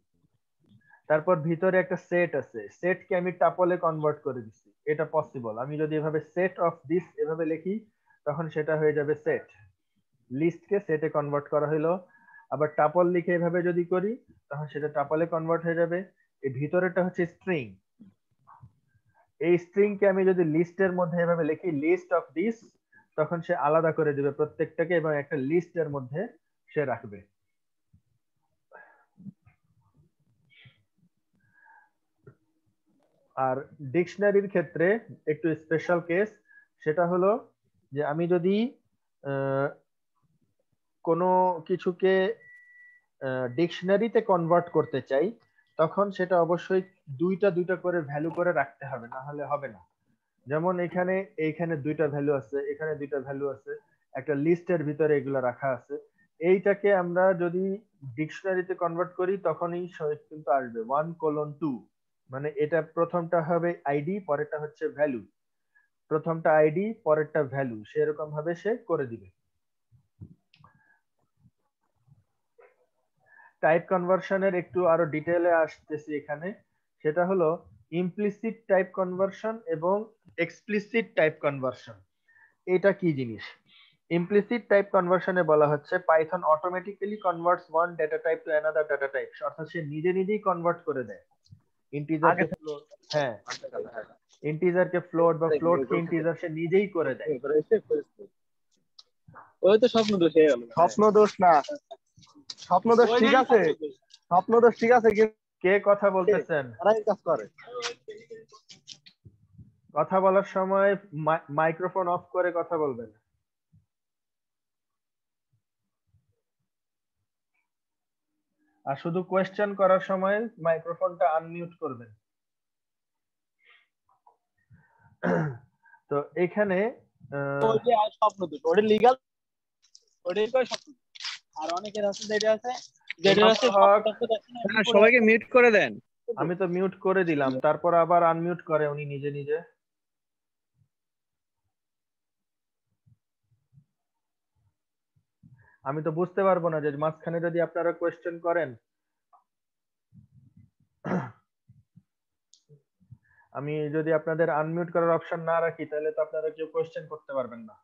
তারপর ভিতরে একটা সেট আছে, সেটকে আমি টাপলে কনভার্ট করে দিচ্ছি, এটা পসিবল। আমি যদি এভাবে সেট অফ দিস এভাবে লিখি, তখন সেটা হয়ে যাবে সেট। লিস্টকে সেটে কনভার্ট করা হলো। আবার টাপল লিখে এভাবে যদি করি, তখন সেটা টাপলে কনভার্ট হয়ে যাবে। এই ভিতরেটা হচ্ছে স্ট্রিং, এই স্ট্রিং কে আমি যদি লিস্টের মধ্যে এভাবে লিখি, লিস্ট অফ দিস, তখন সে আলাদা করে দিবে প্রত্যেকটাকে এবং একটা লিস্টের মধ্যে সে রাখবে। আর ডিকশনারির ক্ষেত্রে একটু স্পেশাল কেস, সেটা হলো যে আমি যদি কোনো কিছুকে ডিকশনারিতে কনভার্ট করতে চাই, তখন সেটা অবশ্যই দুইটা দুইটা করে ভ্যালু করে রাখতে হবে, না হলে হবে না। যেমন এইখানে দুইটা ভ্যালু আছে, এখানে দুইটা ভ্যালু আছে, একটা লিস্টের ভিতরে এগুলো রাখা আছে। এইটাকে আমরা যদি ডিকশনারিতে কনভার্ট করি, তখনই কিন্তু আসবে 1:2, মানে এটা প্রথমটা হবে আইডি, পরেরটা হচ্ছে ভ্যালু, প্রথমটা আইডি পরেরটা ভ্যালু, সেরকম ভাবে সে করে দিবে। টাইপ কনভার্সনের একটু আরো ডিটেইলে আসতেছি এখানে, সেটা হলো ইমপ্লিসিট টাইপ কনভার্সন এবং এক্সপ্লিসিট টাইপ কনভার্সন। এটা কি জিনিস? ইমপ্লিসিট টাইপ কনভার্সনে বলা হচ্ছে Python automatically converts one data type to another data type, অর্থাৎ সে নিজে নিজেই কনভার্ট করে দেয় ইন্টিজারকে ফ্লোট। হ্যাঁ, ইন্টিজারকে ফ্লোট বা ফ্লোটকে ইন্টিজার সে নিজেই করে দেয়। ওই তো স্বপ্ন দোষ হয়ে গেল। স্বপ্ন দোষ না, স্বপ্ন দোষ ঠিক আছে, স্বপ্ন দোষ ঠিক আছে, কিন্তু কে কথা বলতেছেন? তারাই কাজ করে। কথা বলার সময় মাইক্রোফোন অফ করে কথা বলবেন। আর শুধু কোয়েশ্চেন করার সময় মাইক্রোফোনটা আনমিউট করবেন। তো এখানে ওই যে আর স্বপ্ন দোষ, ওটা লিগ্যাল, ওটাই কয় স্বপ্ন। আর অনেকের আছে যেটা আছে, যেটা আছে সবাইকে মিউট করে দেন। আমি তো মিউট করে দিলাম, তারপর আবার আনমিউট করে উনি নিজে নিজে। আমি তো বুঝতে পারবো না যে মাঝখানে যদি আপনারা কোয়েশ্চেন করেন, আমি যদি আপনাদের আনমিউট করার অপশন না রাখি, তাহলে তো আপনারা কেউ কোয়েশ্চেন করতে পারবেন না।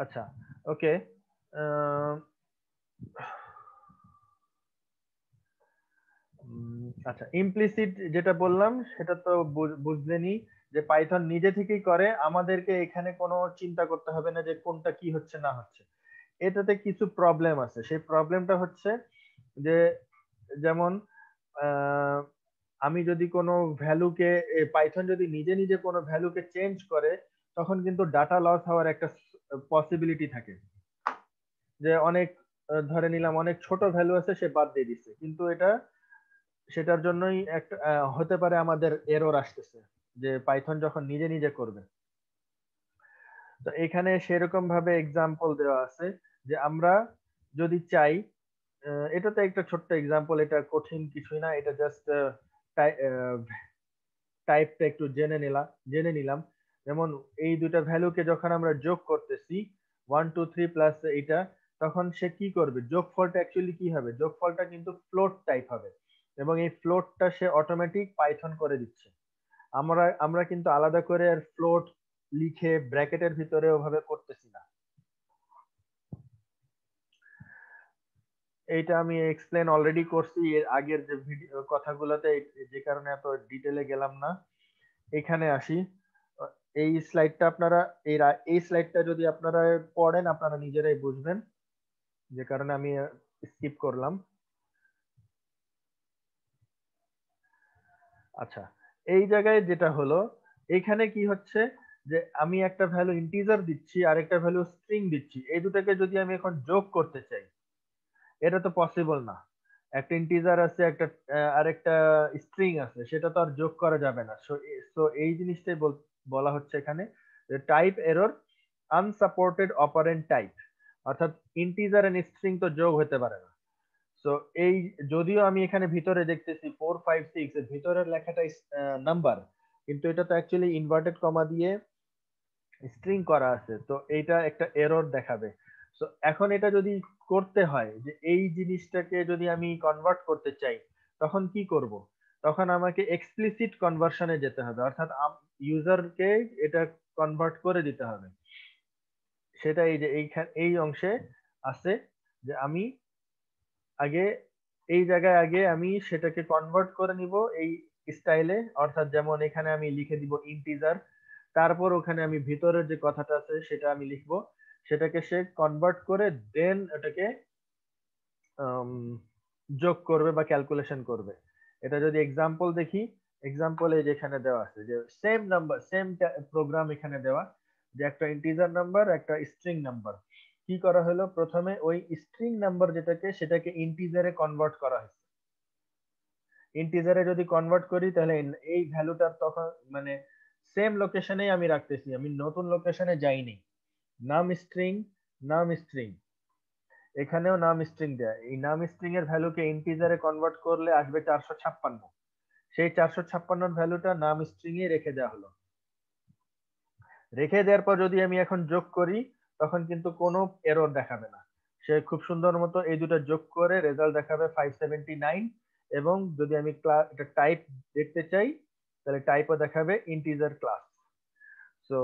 আচ্ছা, ওকে। আচ্ছা, ইমপ্লিসিট যেটা বললাম সেটা তো বুঝলেনই, যে পাইথন নিজে থেকেই করে, আমাদেরকে এখানে কোনো চিন্তা করতে হবে না যে কোনটা কি হচ্ছে না হচ্ছে। এটাতে কিছু প্রবলেম আছে, সেই প্রবলেমটা হচ্ছে যে যেমন আমি যদি কোনো ভ্যালুকে পাইথন যদি নিজে নিজে কোনো ভ্যালুকে চেঞ্জ করে তখন কিন্তু ডাটা লস হওয়ার একটা পসিবিলিটি থাকে, যে অনেক ধরে নিলাম অনেক ছোট ভ্যালু আছে সে বাদ দিয়ে দিচ্ছে, কিন্তু এটা সেটার জন্যই একটা হতে পারে আমাদের এরর আসতেছে যে পাইথন যখন নিজে নিজে করবে। তো এখানে সেরকম ভাবে এক্সাম্পল দেওয়া আছে যে আমরা যদি চাই, এটা তো একটা ছোট্ট এক্সাম্পল, এটা কঠিন কিছুই না, এটা জাস্ট টাইপটা একটু জেনে নিলাম। যেমন এই দুটা ভ্যালুকে যখন আমরা যোগ করতেছি 1 2 3 প্লাস এটা, তখন সে কি করবে, যোগফলটা অ্যাকচুয়ালি কি হবে, যোগফলটা কিন্তু ফ্লোট টাইপ হবে এবং এই ফ্লোটটা সে অটোমেটিক পাইথন করে দিচ্ছে। আমরা কিন্তু আলাদা করে আর ফ্লোট লিখে ব্র্যাকেটের ভিতরে ওভাবে করতেছি না। এইটা আমি এক্সপ্লেন অলরেডি করছি এর আগের যে ভিডিও কথাগুলোতে, যে কারণে এত ডিটেলে গেলাম না। এখানে আসি, এই স্লাইডটা আপনারা এই স্লাইডটা যদি আপনারা পড়েন আপনারা নিজেরাই বুঝবেন, যে কারণে আমি স্কিপ করলাম। আচ্ছা, এই জায়গায় যেটা হলো, এখানে কি হচ্ছে যে আমি একটা ভ্যালু ইন্টিজার দিচ্ছি আর একটা ভ্যালু স্ট্রিং দিচ্ছি, এই দুটাকে যদি আমি এখন যোগ করতে চাই এটা তো পসিবল না। একটা ইন্টিজার আছে, একটা আরেকটা স্ট্রিং আছে, সেটা তো আর যোগ করা যাবে না। সো এই জিনিসটাই বলা হচ্ছে এখানে যে type error unsupported operant type, অর্থাৎ ইন্টিজার এন্ড স্ট্রিং তো যোগ হতে পারে না। সো এই যদিও আমি এখানে ভিতরে দেখতেছি 4 5 6 এর ভিতরের লেখাটা নাম্বার, কিন্তু এটা তো অ্যাকচুয়ালি ইনভার্টেড কমা দিয়ে স্ট্রিং করা আছে, তো এইটা একটা এরর দেখাবে। সো এখন এটা যদি করতে হয় যে এই জিনিসটাকে যদি আমি কনভার্ট করতে চাই তখন কি করব, তখন আমাকে এক্সপ্লিসিট কনভার্সনে যেতে হবে, অর্থাৎ ইউজারকে এটা কনভার্ট করে দিতে হবে। সেটা এই যে এই অংশে আছে যে আমি আগে এই জায়গায় আগে আমি সেটাকে কনভার্ট করে নিব এই স্টাইলে, অর্থাৎ যেমন এখানে আমি লিখে দিব ইন্টিজার, তারপর ওখানে আমি ভিতরের যে কথাটা আছে সেটা আমি লিখবো, সেটাকে সে কনভার্ট করে দেন ওটাকে যোগ করবে বা ক্যালকুলেশন করবে। এটা যদি এক্সাম্পল দেখি, এক্সাম্পলে যেখানে দেওয়া আছে যে সেম নাম্বার সেম প্রোগ্রাম এখানে দেওয়া, যে একটা ইন্টিজার নাম্বার একটা স্ট্রিং নাম্বার, কি করা হলো প্রথমে ওই স্ট্রিং নাম্বার যেটাকে সেটাকে ইন্টিজারে কনভার্ট করা হয়েছে। ইন্টিজারে যদি কনভার্ট করি তাহলে এই ভ্যালুটা তখন মানে সেম লোকেশনেই আমি রাখতেছি, আমি নতুন লোকেশনে যাইনি। নাম স্ট্রিং, নাম স্ট্রিং, এখানেও নাম স্ট্রিং দেয়া, এই নাম স্ট্রিং এর ভ্যালুকে ইন্টিজারে কনভার্ট করলে আসবে 456, সেই 456 ভ্যালুটা নাম স্ট্রিং এ রেখে দেওয়া হলো। রেখে দেওয়ার পর যদি আমি এখন যোগ করি তখন কিন্তু কোনো এরর দেখাবে না, সে খুব সুন্দর মতো এই দুটো যোগ করে রেজাল্ট দেখাবে 579, এবং যদি আমি এটা টাইপ দেখতে চাই তাহলে টাইপও দেখাবে ইন্টিজার ক্লাস। সো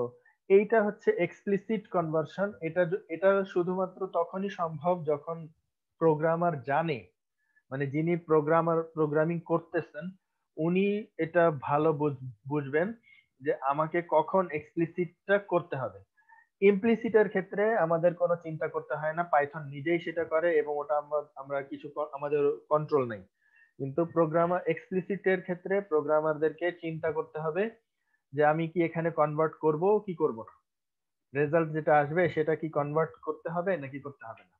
এইটা হচ্ছে এক্সপ্লিসিট কনভার্সন। এটা শুধুমাত্র তখনই সম্ভব যখন প্রোগ্রামার জানে, মানে যিনি প্রোগ্রামিং করতেছেন উনি এটা ভালো বুঝবেন যে আমাকে কখন এক্সপ্লিসিটটা করতে হবে। ইমপ্লিসিটের ক্ষেত্রে আমাদের কোনো চিন্তা করতে হয় না, পাইথন নিজেই সেটা করে এবং ওটা আমরা কিছু আমাদের কন্ট্রোল নেই। কিন্তু প্রোগ্রামার এক্সপ্লিসিটের ক্ষেত্রে প্রোগ্রামারদেরকে চিন্তা করতে হবে যে আমি কি এখানে কনভার্ট করব কি করব না, রেজাল্ট যেটা আসবে সেটা কি কনভার্ট করতে হবে নাকি করতে হবে না।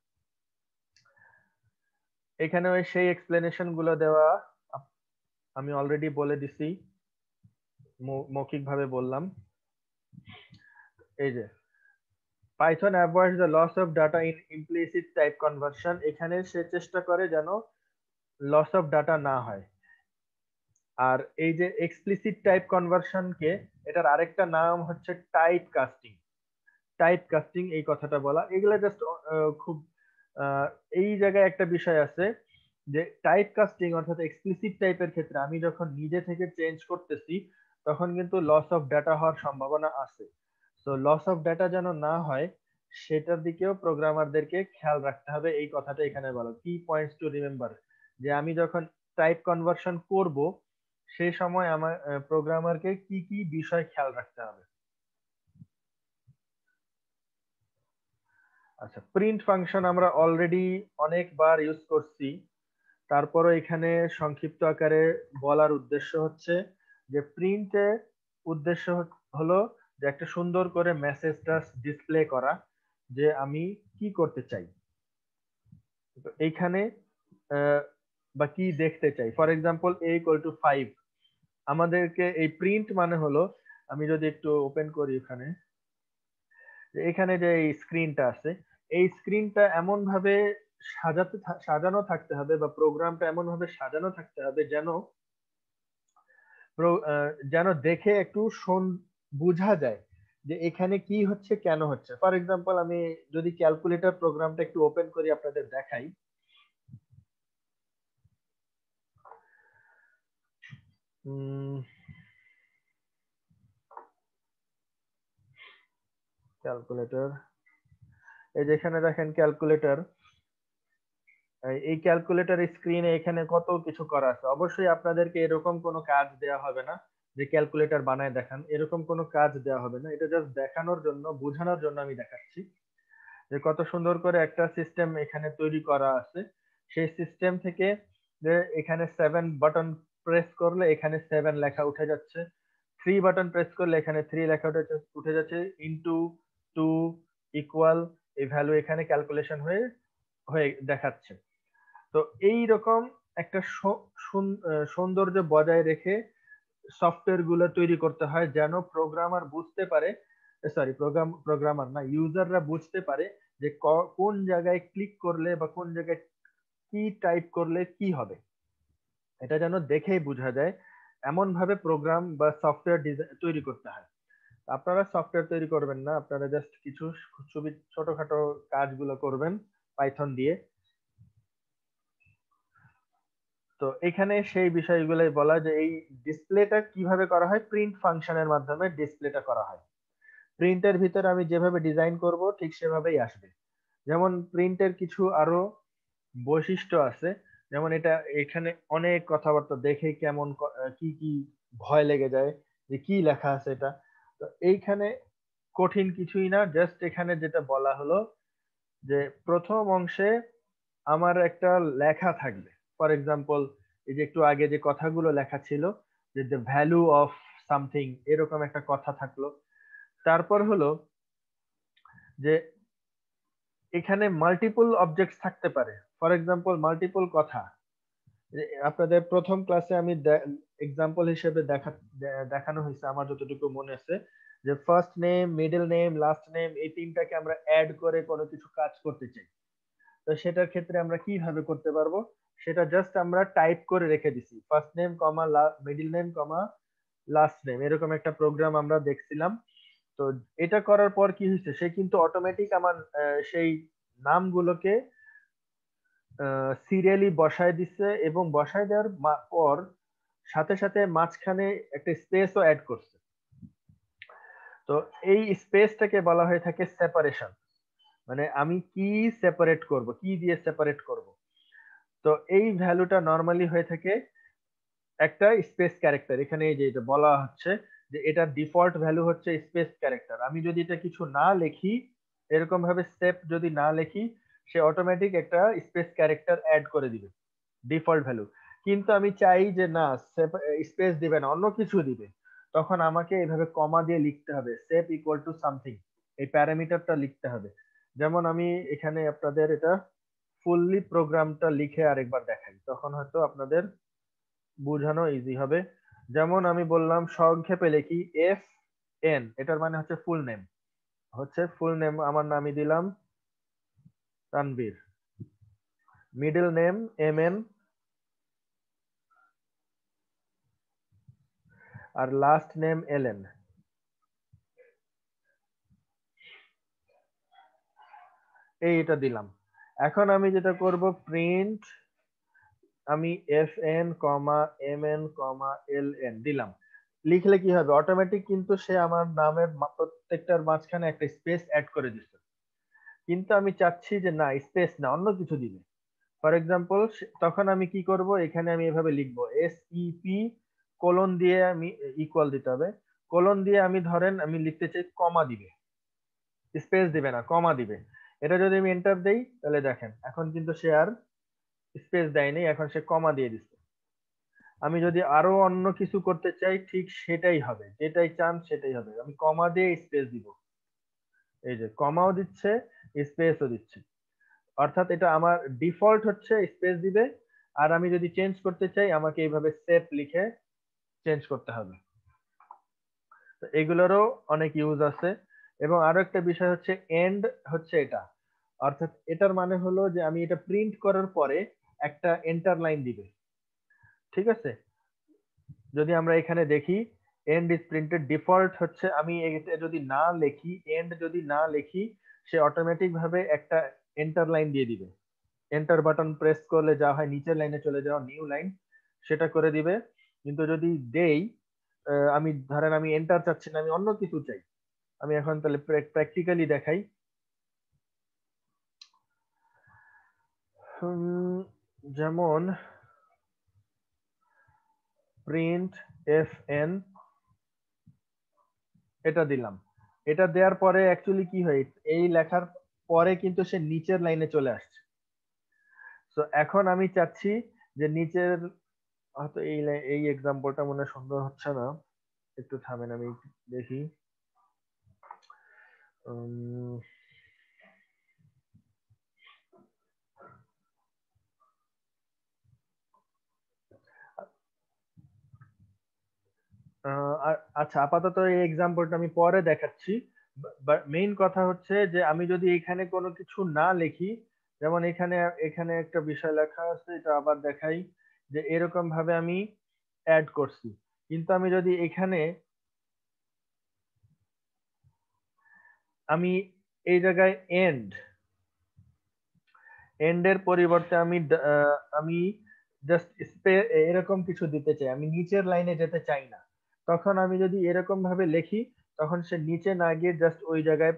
এখানে ওই সেই এক্সপ্লেনেশন গুলো দেওয়া আমি অলরেডি বলে দিছি, মৌখিক ভাবে বললাম। এই যে Python avoids the loss of data in implicit type conversion, এখানে সে চেষ্টা করে যেন লস অফ ডাটা না হয়। আর এই যে এক্সপ্লিসিট টাইপ কনভার্সনকে এটার আরেকটা নাম হচ্ছে টাইপ কাস্টিং। টাইপ কাস্টিং এই কথাটা বলা, এগুলো জাস্ট খুব এই জায়গায় একটা বিষয় আছে যে টাইপ কাস্টিং অর্থাৎ এক্সপ্লিসিট টাইপের ক্ষেত্রে আমি যখন নিজে থেকে চেঞ্জ করতেছি তখন কিন্তু লস অফ ডাটা হওয়ার সম্ভাবনা আছে। সো লস অফ ডাটা যেন না হয় সেটার দিকেও প্রোগ্রামারদেরকে খেয়াল রাখতে হবে, এই কথাটা এখানে বলো কি পয়েন্টস টু রিমেম্বার, যে আমি যখন টাইপ কনভার্সন করব সেই সময় আমার প্রোগ্রামারকে কি কি বিষয় খেয়াল রাখতে হবে। আচ্ছা, প্রিন্ট ফাংশন আমরা অলরেডি অনেকবার ইউজ করছি, তারপরও এখানে সংক্ষিপ্ত আকারে বলার উদ্দেশ্য হচ্ছে যে প্রিন্টে উদ্দেশ্য হলো যে একটা সুন্দর করে মেসেজটা ডিসপ্লে করা যে আমি কি করতে চাই, তো এইখানে বা কি দেখতে চাই। ফর এক্সাম্পল a = 5, আমাদেরকে এই প্রিন্ট মানে হলো, আমি যদি একটু ওপেন করি এখানে, এখানে যে এই স্ক্রিনটা আছে, এই স্ক্রিনটা এমন ভাবে সাজানো থাকতে হবে বা প্রোগ্রামটা এমন ভাবে সাজানো থাকতে হবে যেন দেখে একটু বোঝা যায় যে এখানে কি হচ্ছে, কেন হচ্ছে। ফর এক্সাম্পল আমি যদি ক্যালকুলেটর প্রোগ্রামটা একটু ওপেন করি আপনাদের দেখাই। ক্যালকুলেটর, এই যে এখানে দেখেন ক্যালকুলেটর, এই ক্যালকুলেটর স্ক্রিনে এখানে কত কিছু করা আছে। অবশ্যই আপনাদেরকে এরকম কোনো কাজ দেওয়া হবে না যে ক্যালকুলেটর বানায় দেখান, এরকম কোনো কাজ দেওয়া হবে না। এটা জাস্ট দেখানোর জন্য, বোঝানোর জন্য আমি দেখাচ্ছি যে কত সুন্দর করে একটা সিস্টেম এখানে তৈরি করা আছে। সেই সিস্টেম থেকে যে এখানে 7 বাটন প্রেস করলে এখানে 7 লেখা উঠে যাচ্ছে, 3 বাটন প্রেস করলে এখানে 3 লেখা উঠে যাচ্ছে, ইনটু 2 ইকুয়াল, এই ভ্যালু এখানে ক্যালকুলেশন হয়ে হয়ে দেখাচ্ছে। তো এই রকম একটা সৌন্দর্য বজায় রেখে সফটওয়্যার গুলো তৈরি করতে হয় যেন প্রোগ্রামার বুঝতে পারে, সরি প্রোগ্রামার না, ইউজাররা বুঝতে পারে যে কোন জায়গায় ক্লিক করলে বা কোন জায়গায় কি টাইপ করলে কি হবে, এটা যেন দেখেই বোঝা যায়। এমন ভাবে প্রোগ্রাম বা সফটওয়্যার তৈরি করতে হয়। আপনারা সফটওয়্যার তৈরি করবেন না, আপনারা জাস্ট কিছু ছোটখাটো কাজগুলো করবেন পাইথন দিয়ে। তো এখানে সেই বিষয়গুলোই বলা যে এই ডিসপ্লেটা কিভাবে করা হয়, প্রিন্ট ফাংশনের মাধ্যমে ডিসপ্লেটা করা হয়। প্রিন্টের ভিতরে আমি যেভাবে ডিজাইন করব ঠিক সেভাবেই আসবে। যেমন প্রিন্টের কিছু আরো বৈশিষ্ট্য আছে, যেমন এটা এখানে অনেক কথাবার্তা দেখে কেমন কি কি ভয় লেগে যায় যে কি লেখা আছে এটা। তো এইখানে কঠিন কিছুই না, জাস্ট এখানে যেটা বলা হলো যে প্রথম অংশে আমার একটা লেখা থাকবে। ফর এক্সাম্পল এই যে একটু আগে যে কথাগুলো লেখা ছিল যে দ্য ভ্যালু অফ সামথিং, এরকম একটা কথা থাকলো। তারপর হলো যে এখানে মাল্টিপল অবজেক্টস থাকতে পারে, ফর এক্সাম্পল মাল্টিপল কথা। আপনাদের প্রথম ক্লাসে আমি এক্সাম্পল হিসেবে দেখানো হয়েছে আমার যতটুকু মনে আছে, যে first name, middle name, last name, এই তিনটাকে আমরা অ্যাড করে কোনো কিছু কাজ করতে চাই। তো সেটার ক্ষেত্রে আমরা কিভাবে করতে পারবো, সেটা জাস্ট আমরা টাইপ করে রেখে দিছি, ফার্স্ট নেম কমা মিডল নেম কমা লাস্ট নেম, এরকম একটা প্রোগ্রাম আমরা দেখছিলাম। তো এটা করার পর কি হয়েছে, সে কিন্তু অটোমেটিক আমার সেই নামগুলোকে সিরিয়ালি বসায় দিচ্ছে, এবং বসায় দেওয়ার পর সাথে সাথে মাঝখানে একটা স্পেসও অ্যাড করছে। তো এই স্পেসটাকে বলা হয়ে থাকে সেপারেশন, মানে আমি কি সেপারেট করব, কি দিয়ে সেপারেট করব। তো এই ভ্যালুটা নরমালি হয়ে থাকে একটা স্পেস ক্যারেক্টার। এখানে এই যে এটা বলা হচ্ছে যে এটা ডিফল্ট ভ্যালু হচ্ছে স্পেস ক্যারেক্টার। আমি যদি এটা কিছু না লিখি, এরকম ভাবে স্টেপ যদি না লিখি, সে অটোমেটিক একটা স্পেস ক্যারেক্টার অ্যাড করে দিবে ডিফল্ট ভ্যালু। কিন্তু আমি চাই যে না, স্পেস দিবে না, অন্য কিছু দিবে, তখন আমাকে এইভাবে কমা দিয়ে লিখতে হবে, সেপ ইকুয়াল টু সামথিং, এই প্যারামিটারটা লিখতে হবে। যেমন আমি এখানে আপনাদের এটা ফুললি প্রোগ্রামটা লিখে আরেকবার দেখাই, তখন হয়তো আপনাদের বোঝানো ইজি হবে। যেমন আমি বললাম সংক্ষেপে লিখি এফ এন, এটার মানে হচ্ছে ফুল নেম, আমার নামই দিলাম Tanvir, middle name M N, আর লাস্ট নেম এলএন। এইটা দিলাম। এখন আমি যেটা করব, প্রিন্ট আমি F N comma M N comma L N দিলাম। লিখলে কি হবে, অটোমেটিক কিন্তু সে আমার নামের প্রত্যেকটার মাঝখানে একটা স্পেস অ্যাড করে দিচ্ছে। কিন্তু আমি চাচ্ছি যে না, স্পেস না, অন্য কিছু দিবে। ফর এক্সাম্পল তখন আমি কি করব, এখানে আমি এভাবে লিখবো এসইপি কোলন দিয়ে, আমি ইকুয়াল দিতে হবে, কোলন দিয়ে আমি ধরেন আমি লিখতে চাই কমা দিবে, স্পেস দিবে না, কমা দিবে। এটা যদি আমি এন্টার দেই তাহলে দেখেন এখন কিন্তু সে আর স্পেস দেয়নি, এখন সে কমা দিয়ে দিচ্ছে। আমি যদি আরো অন্য কিছু করতে চাই ঠিক সেটাই হবে, যেটাই চান সেটাই হবে। আমি কমা দিয়ে স্পেস দিব, এই যে কমাও দিচ্ছে স্পেসও দিচ্ছে, অর্থাৎ এটা আমার ডিফল্ট হচ্ছে স্পেস দিবে। আর আমি যদি চেঞ্জ করতে চাই আমাকে এইভাবে সেপ লিখে চেঞ্জ করতে হবে। তো এগুলোরও অনেক ইউজ আছে। এবং আরো একটা বিষয় হচ্ছে এন্ড হচ্ছে এটা, অর্থাৎ এটার মানে হলো যে আমি এটা প্রিন্ট করার পরে একটা এন্টার লাইন দিবে, ঠিক আছে। যদি আমরা এখানে দেখি এন্ড ইজ প্রিন্টেড, ডিফল্ট হচ্ছে আমি এটা যদি না লিখি, এন্ড যদি না লিখি, সে অটোমেটিক ভাবে একটা এন্টার লাইন দিয়ে দিবে। এন্টার বাটন প্রেস করলে যা হয় নিচের লাইনে চলে যাওয়া, নিউ লাইন, সেটা করে দিবে। কিন্তু যদি দেই, আমি ধরেন আমি এন্টার চাচ্ছি না, আমি অন্য কিছু চাই, আমি এখন তাহলে প্র্যাকটিক্যালি দেখাই। যেমন প্রিন্ট এফ এন, এটা দিলাম। এটা দেওয়ার পরে অ্যাকচুয়ালি কি হয়, এই লেখার পরে কিন্তু সে নিচের লাইনে চলে আসছে। তো এখন আমি চাচ্ছি যে নিচের, হয়তো এই এক্সাম্পলটা মনে হয় সুন্দর হচ্ছে না, একটু থামেন আমি দেখি। আচ্ছা, আপাতত এই এক্সাম্পলটা আমি পরে দেখাচ্ছি। মেইন কথা হচ্ছে যে আমি যদি এখানে কোনো কিছু না লিখি, যেমন এখানে এখানে একটা বিষয় লেখা আছে, এটা আবার দেখাই, যে এরকম ভাবে আমি অ্যাড করছি। কিন্তু আমি যদি এখানে আমি এই জায়গায় এন্ডের পরিবর্তে আমি জাস্ট এরকম কিছু দিতে চাই, আমি নিচের লাইনে যেতে চাই না, তখন আমি যদি এরকম ভাবে লিখি তখন সে নিচে না গিয়ে জাস্ট ওই জায়গায়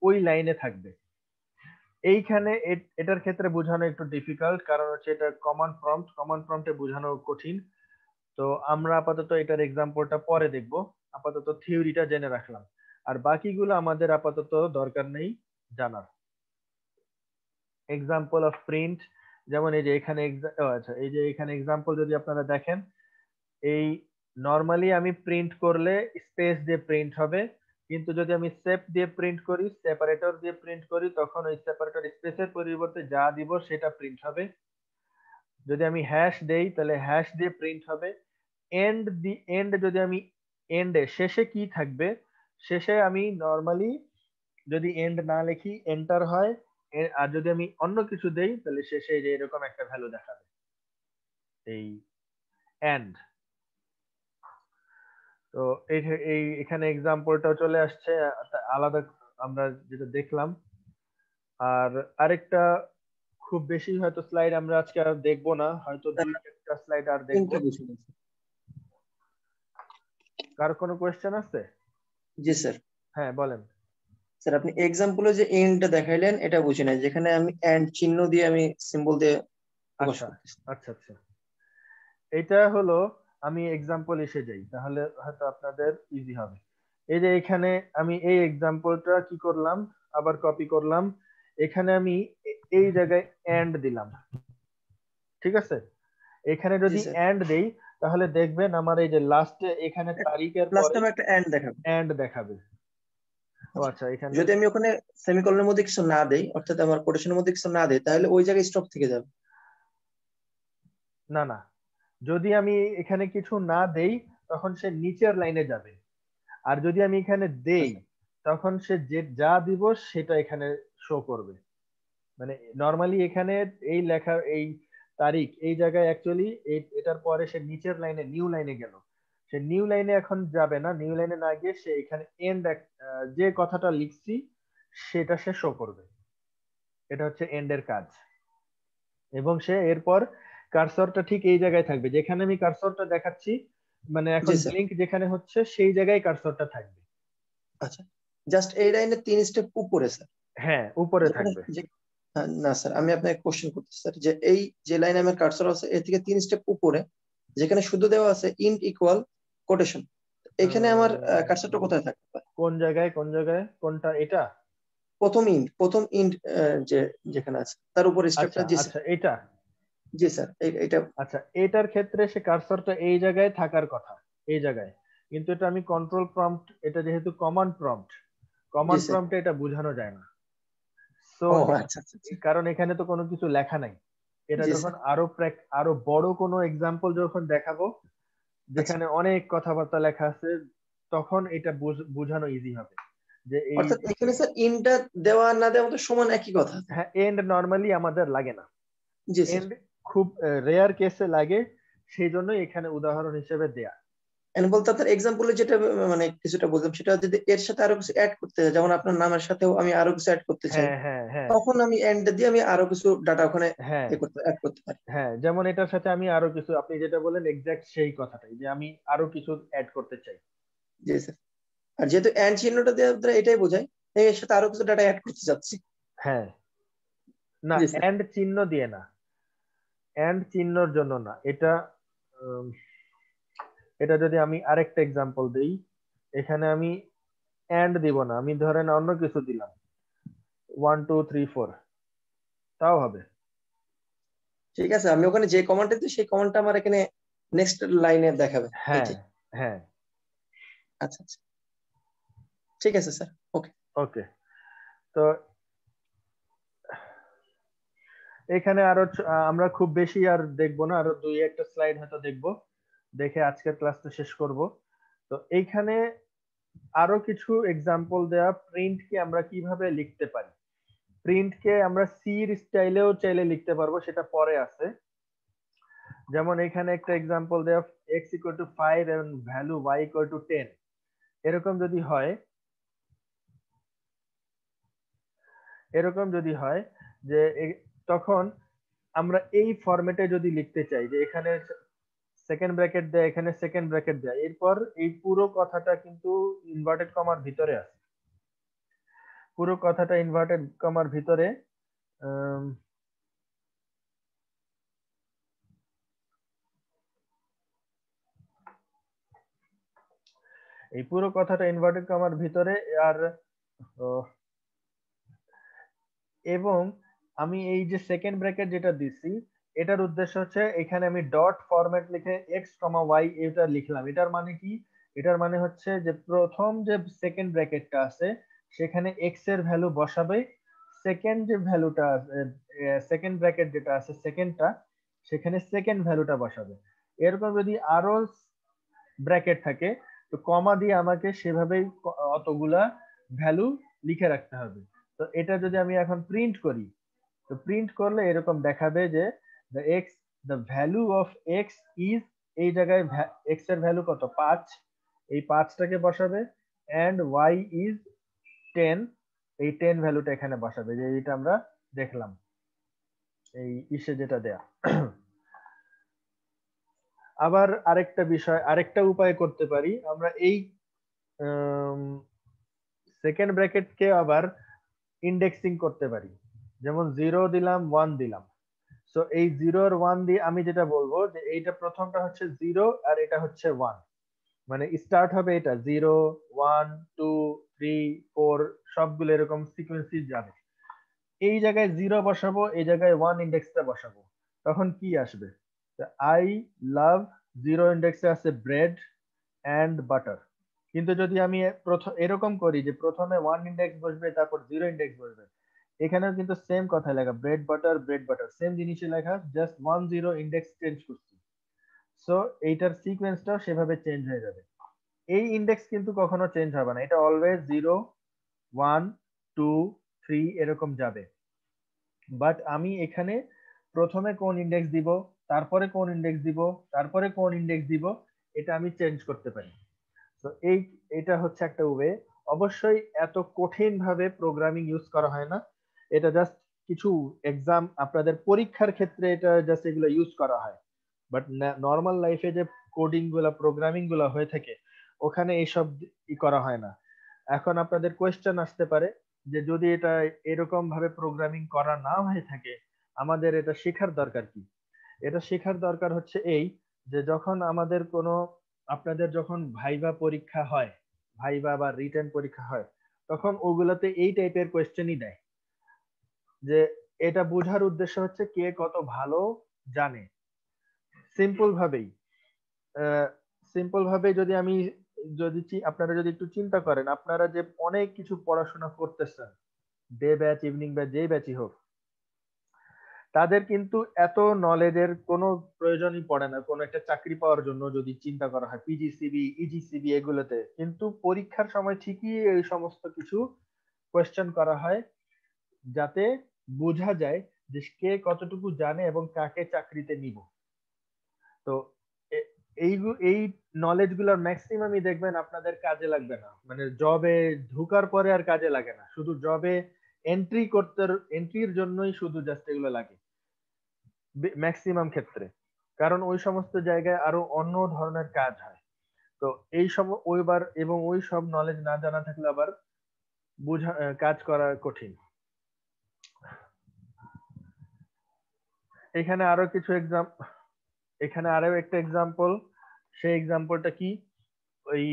ওই লাইনে থাকবে। এইখানে এটার ক্ষেত্রে বোঝানো একটু ডিফিকাল্ট, কারণ হচ্ছে এটা কমান্ড প্রম্পটে বোঝানো কঠিন। তো আমরা আপাতত এটার এক্সাম্পলটা পরে দেখব, আপাতত থিওরিটা জেনে রাখলাম। আর বাকিগুলো আমাদের আপাতত দরকার নেই জানার। এক্সাম্পল অফ প্রিন্ট, যেমন এই যে এখানে আচ্ছা, এই যে এখানে এক্সাম্পল যদি আপনারা দেখেন, এই নরমালি আমি প্রিন্ট করলে স্পেস দিয়ে প্রিন্ট হবে, কিন্তু যদি আমি সেপ দিয়ে প্রিন্ট করি, সেপারেটর দিয়ে প্রিন্ট করি, তখন ওই সেপারেটর স্পেসের পরিবর্তে যা দিব সেটা প্রিন্ট হবে। যদি আমি হ্যাশ দেই তাহলে হ্যাশ দিয়ে প্রিন্ট হবে। এন্ড যদি আমি শেষে কি থাকবে, শেষে আমি নরমালি যদি এন্ড না লিখি এন্টার হয়, আর যদি আমি অন্য কিছু দেই তাহলে শেষে যে এরকম একটা ভ্যালু দেখাবে, এই এন্ড। তো এই এখানে এক্সাম্পলটাও চলে আসছে আলাদা, আমরা যেটা দেখলাম। আর আরেকটা, খুব বেশি হয়তো স্লাইড আমরা আজকে আর দেখবো না, হয়তো 2-4টা স্লাইড আর দেখবো। কার কোনো কোয়েশ্চেন আছে? জি স্যার। হ্যাঁ বলেন। স্যার আপনি এক্সাম্পলে যে এন্ডটা দেখাইলেন এটা বুঝি না, যেখানে আমি এন্ড চিহ্ন দিয়ে আমি সিম্বল দিয়ে প্রকাশ আচ্ছা করতেছি। আচ্ছা আচ্ছা, এটা হলো, আমি এক্সাম্পল এসে যাই তাহলে হয়তো আপনাদের ইজি হবে। এই যে এখানে আমি এই এক্সাম্পলটা কি করলাম, আবার কপি করলাম, এখানে আমি এই জায়গায় এন্ড দিলাম, ঠিক আছে। এখানে যদি এন্ড দেই তাহলে দেখবেন আমার এই যে লাস্টে এখানে তারিখের পরে একটা এন্ড দেখাবে, এন্ড দেখাবে। ও আচ্ছা, এখানে যদি আমি ওখানে সেমিকলনের মধ্যে কিছু না দেই, অর্থাৎ আমার কোটেশনের মধ্যে কিছু না দেই, তাহলে ওই জায়গায় স্টপ থেকে যাবে। না না, যদি আমি এখানে কিছু না দেই তখন সে নিচের লাইনে যাবে, আর যদি আমি এখানে দেই তখন সে যে যা দিব সেটা এখানে শো করবে। মানে নরমালি এখানে এই লেখা এই তারিখ এই জায়গায় অ্যাকচুয়ালি এটার পরে সে নিচের লাইনে নিউ লাইনে গেল, সে নিউ লাইনে এখন যাবে না, নিউ লাইনে না গিয়ে সে এখানে এন্ড যে কথাটা লিখছি সেটা সে শো করবে। এটা হচ্ছে এন্ড এর কাজ। এবং সে এরপর কার্সরটা ঠিক এই জায়গায় থাকবে যেখানে আমি কার্সরটা দেখাচ্ছি, মানে এখন ব্লিঙ্ক যেখানে হচ্ছে সেই জায়গায় কার্সরটা থাকবে। আচ্ছা, জাস্ট এই লাইনে 3 স্টেপ উপরে স্যার। হ্যাঁ উপরে থাকবে। না স্যার, আমি আপনাকে কোশ্চেন করতেছি স্যার, যে এই যে লাইনে আমার কার্সর আছে এর থেকে 3 স্টেপ উপরে যেখানে শুধু দেওয়া আছে ইন্ট ইকুয়াল কোটেশন, এখানে আমার কার্সরটা কোথায় থাকতে পারে? কোন জায়গায় কোনটা? এটা প্রথম ইন্ট যে যেখানে আছে তার উপরে স্টেপটা। আচ্ছা এটা জি স্যার, এটা আচ্ছা, এটার ক্ষেত্রে সে কার্সরটা এই জায়গায় থাকার কথা, এই জায়গায়, কিন্তু এটা আমি কন্ট্রোল প্রম্পট, এটা যেহেতু কমান্ড প্রম্পট, জি কমান্ড স্যার। প্রম্পটে এটা বোঝানো যায় না। সো ও আচ্ছা আচ্ছা আচ্ছা। কারণ এখানে তো কোনো কিছু লেখা নাই। এটা জি যখন স্যার। আরো বড় কোনো এক্সাম্পল যখন দেখাবো, আচ্ছা, যেখানে অনেক কথাবার্তা লেখা আছে, তখন এটা বোঝানো ইজি হবে যে এই, অর্থাৎ এখানে স্যার ইনটা দেওয়া না দেওয়া তো সমান একই কথা। হ্যাঁ, এন্ড নরমালি আমাদের লাগে না, জি স্যার। এন্ড খুব রেয়ার কেসে লাগে, সেই জন্য এখানে উদাহরণ হিসেবে দেয়া। এন্ড বলতে আপনার এক্সাম্পলে যেটা মানে কিছুটা বললাম, সেটা যদি এর সাথে আরো কিছু অ্যাড করতে চাই, যেমন আপনার নামের সাথেও আমি আরো কিছু অ্যাড করতে চাই, হ্যাঁ হ্যাঁ হ্যাঁ তখন আমি এন্ড দিয়ে আমি আরো কিছু ডাটা ওখানে হ্যাঁ অ্যাড করতে পারি। হ্যাঁ, যেমন এটার সাথে আমি আরো কিছু, আপনি যেটা বলেন এক্সাক্ট সেই কথাটাই, যে আমি আরো কিছু অ্যাড করতে চাই। জি স্যার। আর যেহেতু এন্ড চিহ্নটা দেওয়ার দ্বারা এটাই বোঝায় এর সাথে আরো কিছু ডাটা অ্যাড করতে চাচ্ছি। হ্যাঁ, না, জি স্যার। এন্ড চিহ্ন দিয়ে না, এন্ড চিহ্নর জন্য না এটা। উম, এটা যদি আমি আরেকটা এক্সাম্পল দেই, এখানে আমি এন্ড দিব না, আমি ধরেন অন্য কিছু দিলাম, 1 2 3 4, তাও হবে। ঠিক আছে, আমি ওখানে যে কমান্ডটা দিই সেই কমান্ডটা আমার এখানে নেক্সট লাইনে দেখাবে হ্যাঁ এইটাই। হ্যাঁ। আচ্ছা আচ্ছা, ঠিক আছে স্যার, ওকে। ওকে, তো এখানে আরো আমরা খুব বেশি আর দেখবো না, আরো দুই একটা স্লাইড হয়তো দেখবো, দেখে আজকের ক্লাসটা শেষ করব। তো এইখানে আরো কিছু এক্সাম্পল দেয়া, প্রিন্ট কে আমরা কিভাবে লিখতে পারি। প্রিন্ট কে আমরা সির স্টাইলেও চাইলে লিখতে পারবো, সেটা পরে আছে। যেমন এখানে একটা এক্সাম্পল দেয়া, x = 5 এবং ভ্যালু y = 10, এরকম যদি হয়, এরকম যদি হয় যে তখন আমরা এই ফরম্যাটে যদি লিখতে চাই, যে এখানে সেকেন্ড ব্র্যাকেট দেয়, এখানে সেকেন্ড ব্র্যাকেট দেয়, এরপর এই পুরো কথাটা কিন্তু ইনভার্টেড কমার ভিতরে আছে, পুরো কথাটা ইনভার্টেড কমার ভিতরে। এই পুরো কথাটা ইনভার্টেড কমার ভিতরে। আর এবং আমি এই যে সেকেন্ড ব্র্যাকেট যেটা দিছি, এটার উদ্দেশ্য হচ্ছে এখানে আমি ডট ফরম্যাট লিখে x, y এটা লিখলাম। এটার মানে কি? এটার মানে হচ্ছে যে প্রথম যে সেকেন্ড ব্র্যাকেটটা আছে সেখানে x এর ভ্যালু বসাবে, সেকেন্ড যে ভ্যালুটা সেকেন্ড ব্র্যাকেট যেটা আছে সেকেন্ডটা, সেখানে সেকেন্ড ভ্যালুটা বসাবে। এরকম যদি আরো ব্র্যাকেট থাকে, তো কমা দিয়ে আমাকে সেভাবেই অতগুলা ভ্যালু লিখে রাখতে হবে। তো এটা যদি আমি এখন প্রিন্ট করি, তো প্রিন্ট করলে এরকম দেখাবে যে the value of x is, এই জায়গায় x এর ভ্যালু কত, 5, এই 5টাকে বসাবে, and y is 10, এই 10 ভ্যালুটা এখানে বসাবে, যে এটা আমরা দেখলাম এই ইসে যেটা দেয়া। আবার আরেকটা বিষয়, আরেকটা উপায় করতে পারি আমরা, এই সেকেন্ড ব্র্যাকেট কে আবার ইন্ডেক্সিং করতে পারি। যেমন 0 দিলাম, 1 দিলাম, সো এই 0 আর 1 দিয়ে আমি যেটা বলবো যে এইটা প্রথমটা হচ্ছে 0 আর এটা হচ্ছে 1, মানে স্টার্ট হবে এটা 0 1 2 3 4, সবগুলো এরকম সিকোয়েন্সে যাবে। এই জায়গায় 0 বসাবো, এই জায়গায় 1 ইন্ডেক্সটা বসাবো, তখন কি আসবে? আই লাভ, 0 ইন্ডেক্সে আছে ব্রেড এন্ড বাটার। কিন্তু যদি আমি প্রথম এরকম করি যে প্রথমে 1 ইন্ডেক্স বসবে, তারপর 0 ইন্ডেক্স বসবে, এখানেও কিন্তু সেম কথা লেখা, ব্রেড বাটার সেম জিনিসই লেখা, জাস্ট 1 0 ইন্ডেক্স চেঞ্জ করছি। সো এইটার সিকোয়েন্সটাও সেভাবে চেঞ্জ হয়ে যাবে। এই ইন্ডেক্স কিন্তু কখনো চেঞ্জ হবে না, এটা অলওয়েজ 0 1 2 3 এরকম যাবে। বাট আমি এখানে প্রথমে কোন ইন্ডেক্স দিব, তারপরে কোন ইন্ডেক্স দিব, তারপরে কোন ইন্ডেক্স দিব, এটা আমি চেঞ্জ করতে পারি। তো এটা হচ্ছে একটা ওয়ে। অবশ্যই এত কঠিন ভাবে প্রোগ্রামিং ইউজ করা হয় না, এটা জাস্ট কিছু এক্সাম, আপনাদের পরীক্ষার ক্ষেত্রে এটা জাস্ট এগুলো ইউজ করা হয়। বাট নর্মাল লাইফে যে কোডিং গুলা, প্রোগ্রামিং গুলা হয়ে থাকে, ওখানে এইসব করা হয় না। এখন আপনাদের কোয়েশ্চেন আসতে পারে যে যদি এটা এরকম ভাবে প্রোগ্রামিং করা না হয়ে থাকে, আমাদের এটা শেখার দরকার কি? এটা শেখার দরকার হচ্ছে এই, যে যখন আমাদের কোনো, আপনাদের যখন ভাইবা পরীক্ষা হয়, ভাইবা বা রিটেন পরীক্ষা হয়, তখন ওগুলোতে এই টাইপের কোয়েশ্চেনই দেয়, যে এটা বোঝার উদ্দেশ্য হচ্ছে কে কত ভালো জানে। সিম্পল ভাবেই যদি আমি আপনারা যদি একটু চিন্তা করেন, আপনারা যে অনেক কিছু পড়াশোনা করতেছেন, ডে ব্যাচ, ইভিনিং ব্যাচ, যেই ব্যাচই হোক, তাদের কিন্তু এত নলেজের কোনো প্রয়োজনই পড়ে না কোনো একটা চাকরি পাওয়ার জন্য। যদি চিন্তা করা হয় পিজিসিবি, ইজিসিবি এগুলোতে, কিন্তু পরীক্ষার সময় ঠিকই এই সমস্ত কিছু কোয়েশ্চেন করা হয়, যাতে বোঝা যায় যে কে কতটুকু জানে এবং কাকে চাকরিতে নিব। তো এই নলেজ গুলোর ম্যাক্সিমামই দেখবেন আপনাদের কাজে লাগবে না, মানে জবে ঢোকার পরে আর কাজে লাগে না, শুধু জবে এন্ট্রির জন্যই শুধু জাস্ট এগুলো লাগে ম্যাক্সিমাম ক্ষেত্রে, কারণ ওই সমস্ত জায়গায় আরো অন্য ধরনের কাজ হয়। তো এই সব ওই সব নলেজ না জানা থাকলে আবার কাজ করা কঠিন। এখানে আরো একটা এক্সাম্পল। সেই এক্সাম্পলটা কি, ওই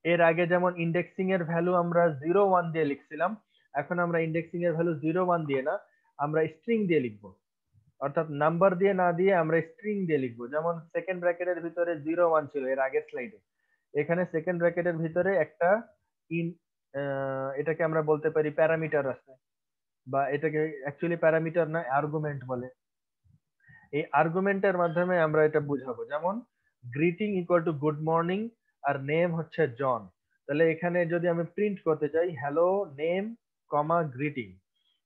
এর আগে যেমন ইন্ডেক্সিং এর ভ্যালু আমরা 0 1 দিয়ে লিখছিলাম, এখন আমরা ইন্ডেক্সিং এর ভ্যালু 0 1 দিয়ে না, আমরা স্ট্রিং দিয়ে লিখবো। অর্থাৎ নাম্বার দিয়ে না দিয়ে আমরা স্ট্রিং দিয়ে লিখবো। যেমন সেকেন্ড ব্র্যাকেটের ভিতরে 0 1 ছিল এর আগের স্লাইডে, এখানে সেকেন্ড ব্র্যাকেটের ভিতরে একটা এটাকে আমরা বলতে পারি প্যারামিটার আছে, বা এটাকে অ্যাকচুয়ালি প্যারামিটার না, আর্গুমেন্ট বলে। এই আর্গুমেন্টের মাধ্যমে আমরা এটা বুঝাবো। যেমন greeting equal to good morning আর নেম হচ্ছে জন, তাহলে এখানে যদি আমি প্রিন্ট করতে চাই hello name comma greeting,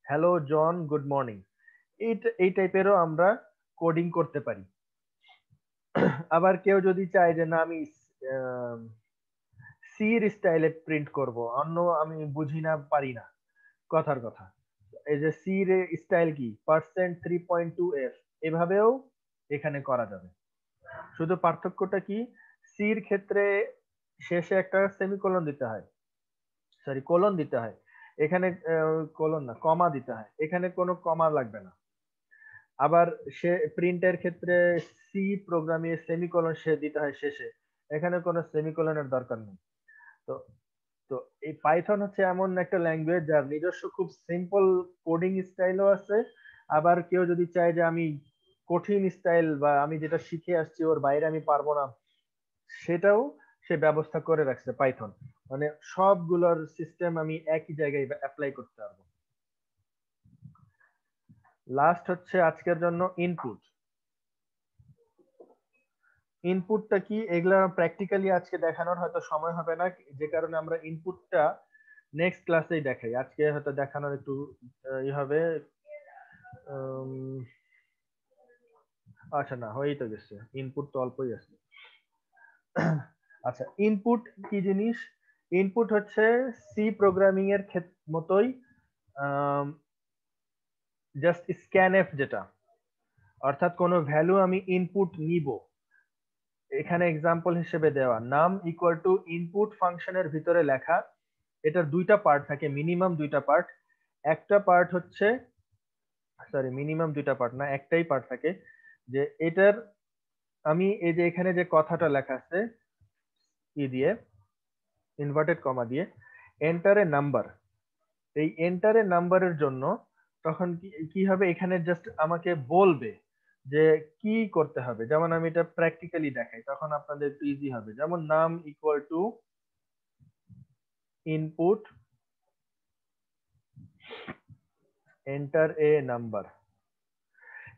hello John good morning, এই টাইপেরও আমরা কোডিং করতে পারি। আবার কেউ যদি চায় যে না আমি সির স্টাইলে প্রিন্ট করব, অন্য আমি বুঝি না পারি না কথার কথা, এই যে সির স্টাইল কি %3.2f, এভাবেও এখানে করা যাবে। শুধু পার্থক্যটা কি, সির ক্ষেত্রে শেষে একটা সেমিকোলন দিতে হয়, সরি কোলন দিতে হয়, এখানে কোলন না কমা দিতে হয়, এখানে কোনো কমা লাগবে না। আবার সে প্রিন্টের ক্ষেত্রে সি প্রোগ্রামে সেমিকোলন সে দিতে হয় শেষে, এখানে কোনো সেমিকোলনের দরকার নেই। তো তো এই পাইথন হচ্ছে এমন একটা ল্যাঙ্গুয়েজ যার নিজস্ব খুব সিম্পল কোডিং স্টাইলও আছে, আবার কেউ যদি চায় যে আমি কঠিন স্টাইল বা আমি যেটা শিখে আসছি ওর বাইরে আমি পারবো না, সেটাও সে ব্যবস্থা করে রাখছে পাইথন, মানে সবগুলোর সিস্টেম আমি একই জায়গায় অ্যাপ্লাই করতে পারবো। লাস্ট হচ্ছে আজকের জন্য ইনপুট। ইনপুটটা কি, এগুলা প্র্যাকটিক্যালি আজকে দেখানোর হয়তো সময় হবে না, যে কারণে আমরা ইনপুটটা নেক্সট ক্লাসেই দেখাই। আজকে হয়তো দেখানোর একটু হবে, আচ্ছা না হয়েই তো গেছে, ইনপুট তো অল্পই আছে। আচ্ছা ইনপুট কি জিনিস, ইনপুট হচ্ছে সি প্রোগ্রামিং এর মতোই জাস্ট স্ক্যানএফ, যেটা অর্থাৎ কোনো ভ্যালু আমি ইনপুট নিব, এখানে এক্সাম্পল হিসেবে দেওয়া নাম ইকুয়াল টু ইনপুট ফাংশনের ভিতরে লেখা। এটার দুইটা পার্ট থাকে, মিনিমাম দুইটা পার্ট। একটা পার্ট হচ্ছে, সরি মিনিমাম দুইটা পার্ট না, একটাই পার্ট থাকে, যে এটার আমি এই যে এখানে যে কথাটা লেখা আছে ই দিয়ে ইনভার্টেড কমা দিয়ে এন্টারে নাম্বার, এই এন্টারে নাম্বারের জন্য তখন কি হবে, এখানে জাস্ট আমাকে বলবে যে কি করতে হবে। যেমন আমি এটা প্র্যাকটিক্যালি দেখাই, তখন আপনাদের একটু ইজি হবে। যেমন নাম equal to input enter a number,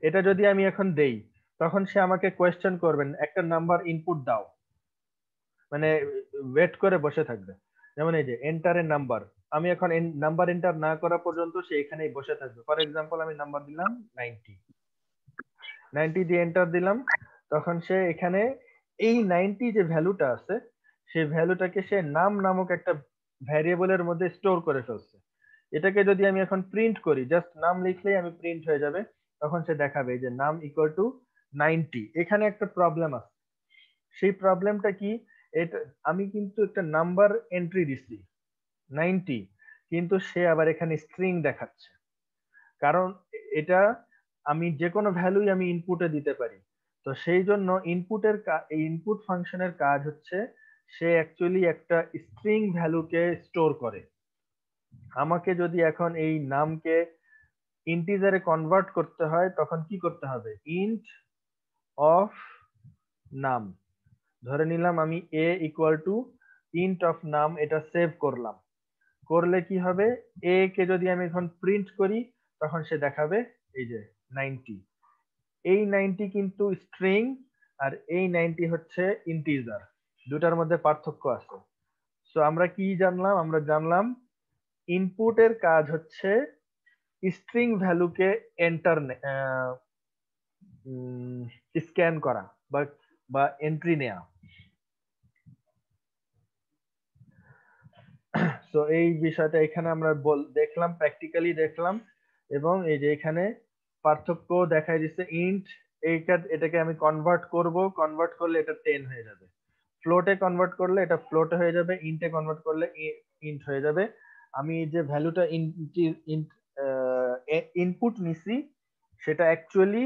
এটা যদি আমি এখন দেই তখন সে আমাকে কোয়েশ্চেন করবেন একটা নাম্বার ইনপুট দাও, মানে ওয়েট করে বসে থাকবে। যেমন এই যে এন্টার এ নাম্বার, আমি এখন নাম্বার এন্টার না করা পর্যন্ত সে এখানেই বসে থাকবে। ফর এক্সাম্পল আমি নাম্বার দিলাম 90 দিয়ে এন্টার দিলাম, তখন সে এখানে এই 90 যে ভ্যালুটা আছে সেই ভ্যালুটাকে সে নাম নামক একটা ভ্যারিয়েবলের মধ্যে স্টোর করে ফেলছে। এটাকে যদি আমি এখন প্রিন্ট করি, জাস্ট নাম লিখলেই আমি প্রিন্ট হয়ে যাবে, তখন সে দেখাবে যে নাম ইকুয়াল টু 90। এখানে একটা প্রবলেম আছে, সেই প্রবলেমটা কি, এটা আমি কিন্তু একটা নাম্বার এন্ট্রি দিচ্ছি 90, কিন্তু সে আবার এখানে স্ট্রিং দেখাচ্ছে, কারণ এটা আমি যে কোনো ভ্যালুই আমি ইনপুটে দিতে পারি। তো সেই জন্য ইনপুট ফাংশনের কাজ হচ্ছে সে অ্যাকচুয়ালি একটা স্ট্রিং ভ্যালুকে স্টোর করে। আমাকে যদি এখন এই নামকে ইন্টিজারে কনভার্ট করতে হয় তখন কি করতে হবে? ইন্ট অফ নাম, ধরে নিলাম আমি a equal two int of নাম, এটা সেভ করলাম। করলে কি হবে, a কে যদি আমি এখন প্রিন্ট করি তখন সে দেখাবে এই যে 90। এই 90 কিন্তু স্ট্রিং আর এই 90 হচ্ছে ইন্টিজার, দুটার মধ্যে পার্থক্য আছে। সো আমরা কি জানলাম? আমরা জানলাম ইনপুটের কাজ হচ্ছে স্ট্রিং ভ্যালুকে এন্টার স্ক্যান করা বা এন্ট্রি নেয়া। তো এই বিষয়টা এখানে আমরা দেখলাম, প্র্যাকটিক্যালি দেখলাম, এবং এই যে এখানে পার্থক্য দেখাই দিচ্ছে। ইন্ট এটাকে আমি কনভার্ট করব, কনভার্ট করলে এটা 10 হয়ে যাবে। ফ্লোটে কনভার্ট করলে এটা ফ্লোটে হয়ে যাবে, ইন্টে কনভার্ট করলে ইন্ট হয়ে যাবে। আমি যে ভ্যালুটা ইনপুট নিছি সেটা অ্যাকচুয়ালি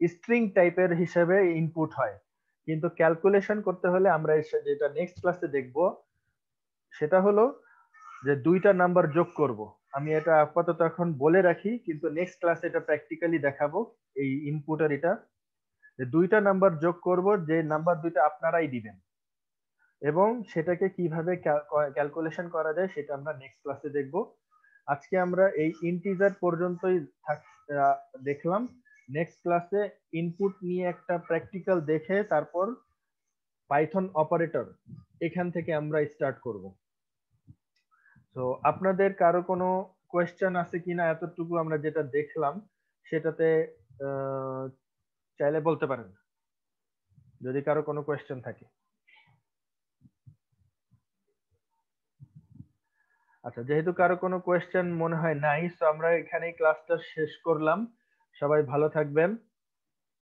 স্ট্রিং টাইপের হিসেবে ইনপুট হয়, কিন্তু ক্যালকুলেশন করতে হলে আমরা যেটা নেক্সট ক্লাসে দেখব সেটা হলো যে দুইটা নাম্বার যোগ করব। আমি এটা আপাতত এখন বলে রাখি, কিন্তু নেক্সট ক্লাসে এটা প্র্যাকটিক্যালি দেখাবো। এই ইনপুটের এটা যে দুইটা নাম্বার যোগ করব, যে নাম্বার দুইটা আপনারাই দিবেন, এবং সেটাকে কিভাবে ক্যালকুলেশন করা যায় সেটা আমরা নেক্সট ক্লাসে দেখব। আজকে আমরা এই ইন্টিজার পর্যন্তই দেখলাম। নেক্সট ক্লাসে ইনপুট নিয়ে একটা প্র্যাকটিক্যাল দেখে তারপর পাইথন অপারেটর এখান থেকে আমরা স্টার্ট করব। তো আপনাদের কারো কোনো কোয়েশ্চেন আছে কিনা? এতটুকু আমরা যেটা দেখলাম সেটাতে চাইলে বলতে পারেন যদি কারো কোনো কোয়েশ্চেন থাকে। আচ্ছা, যেহেতু কারো কোনো কোয়েশ্চেন মনে হয় নাই, তো আমরা এখানেই ক্লাসটা শেষ করলাম। সবাই ভালো থাকবেন।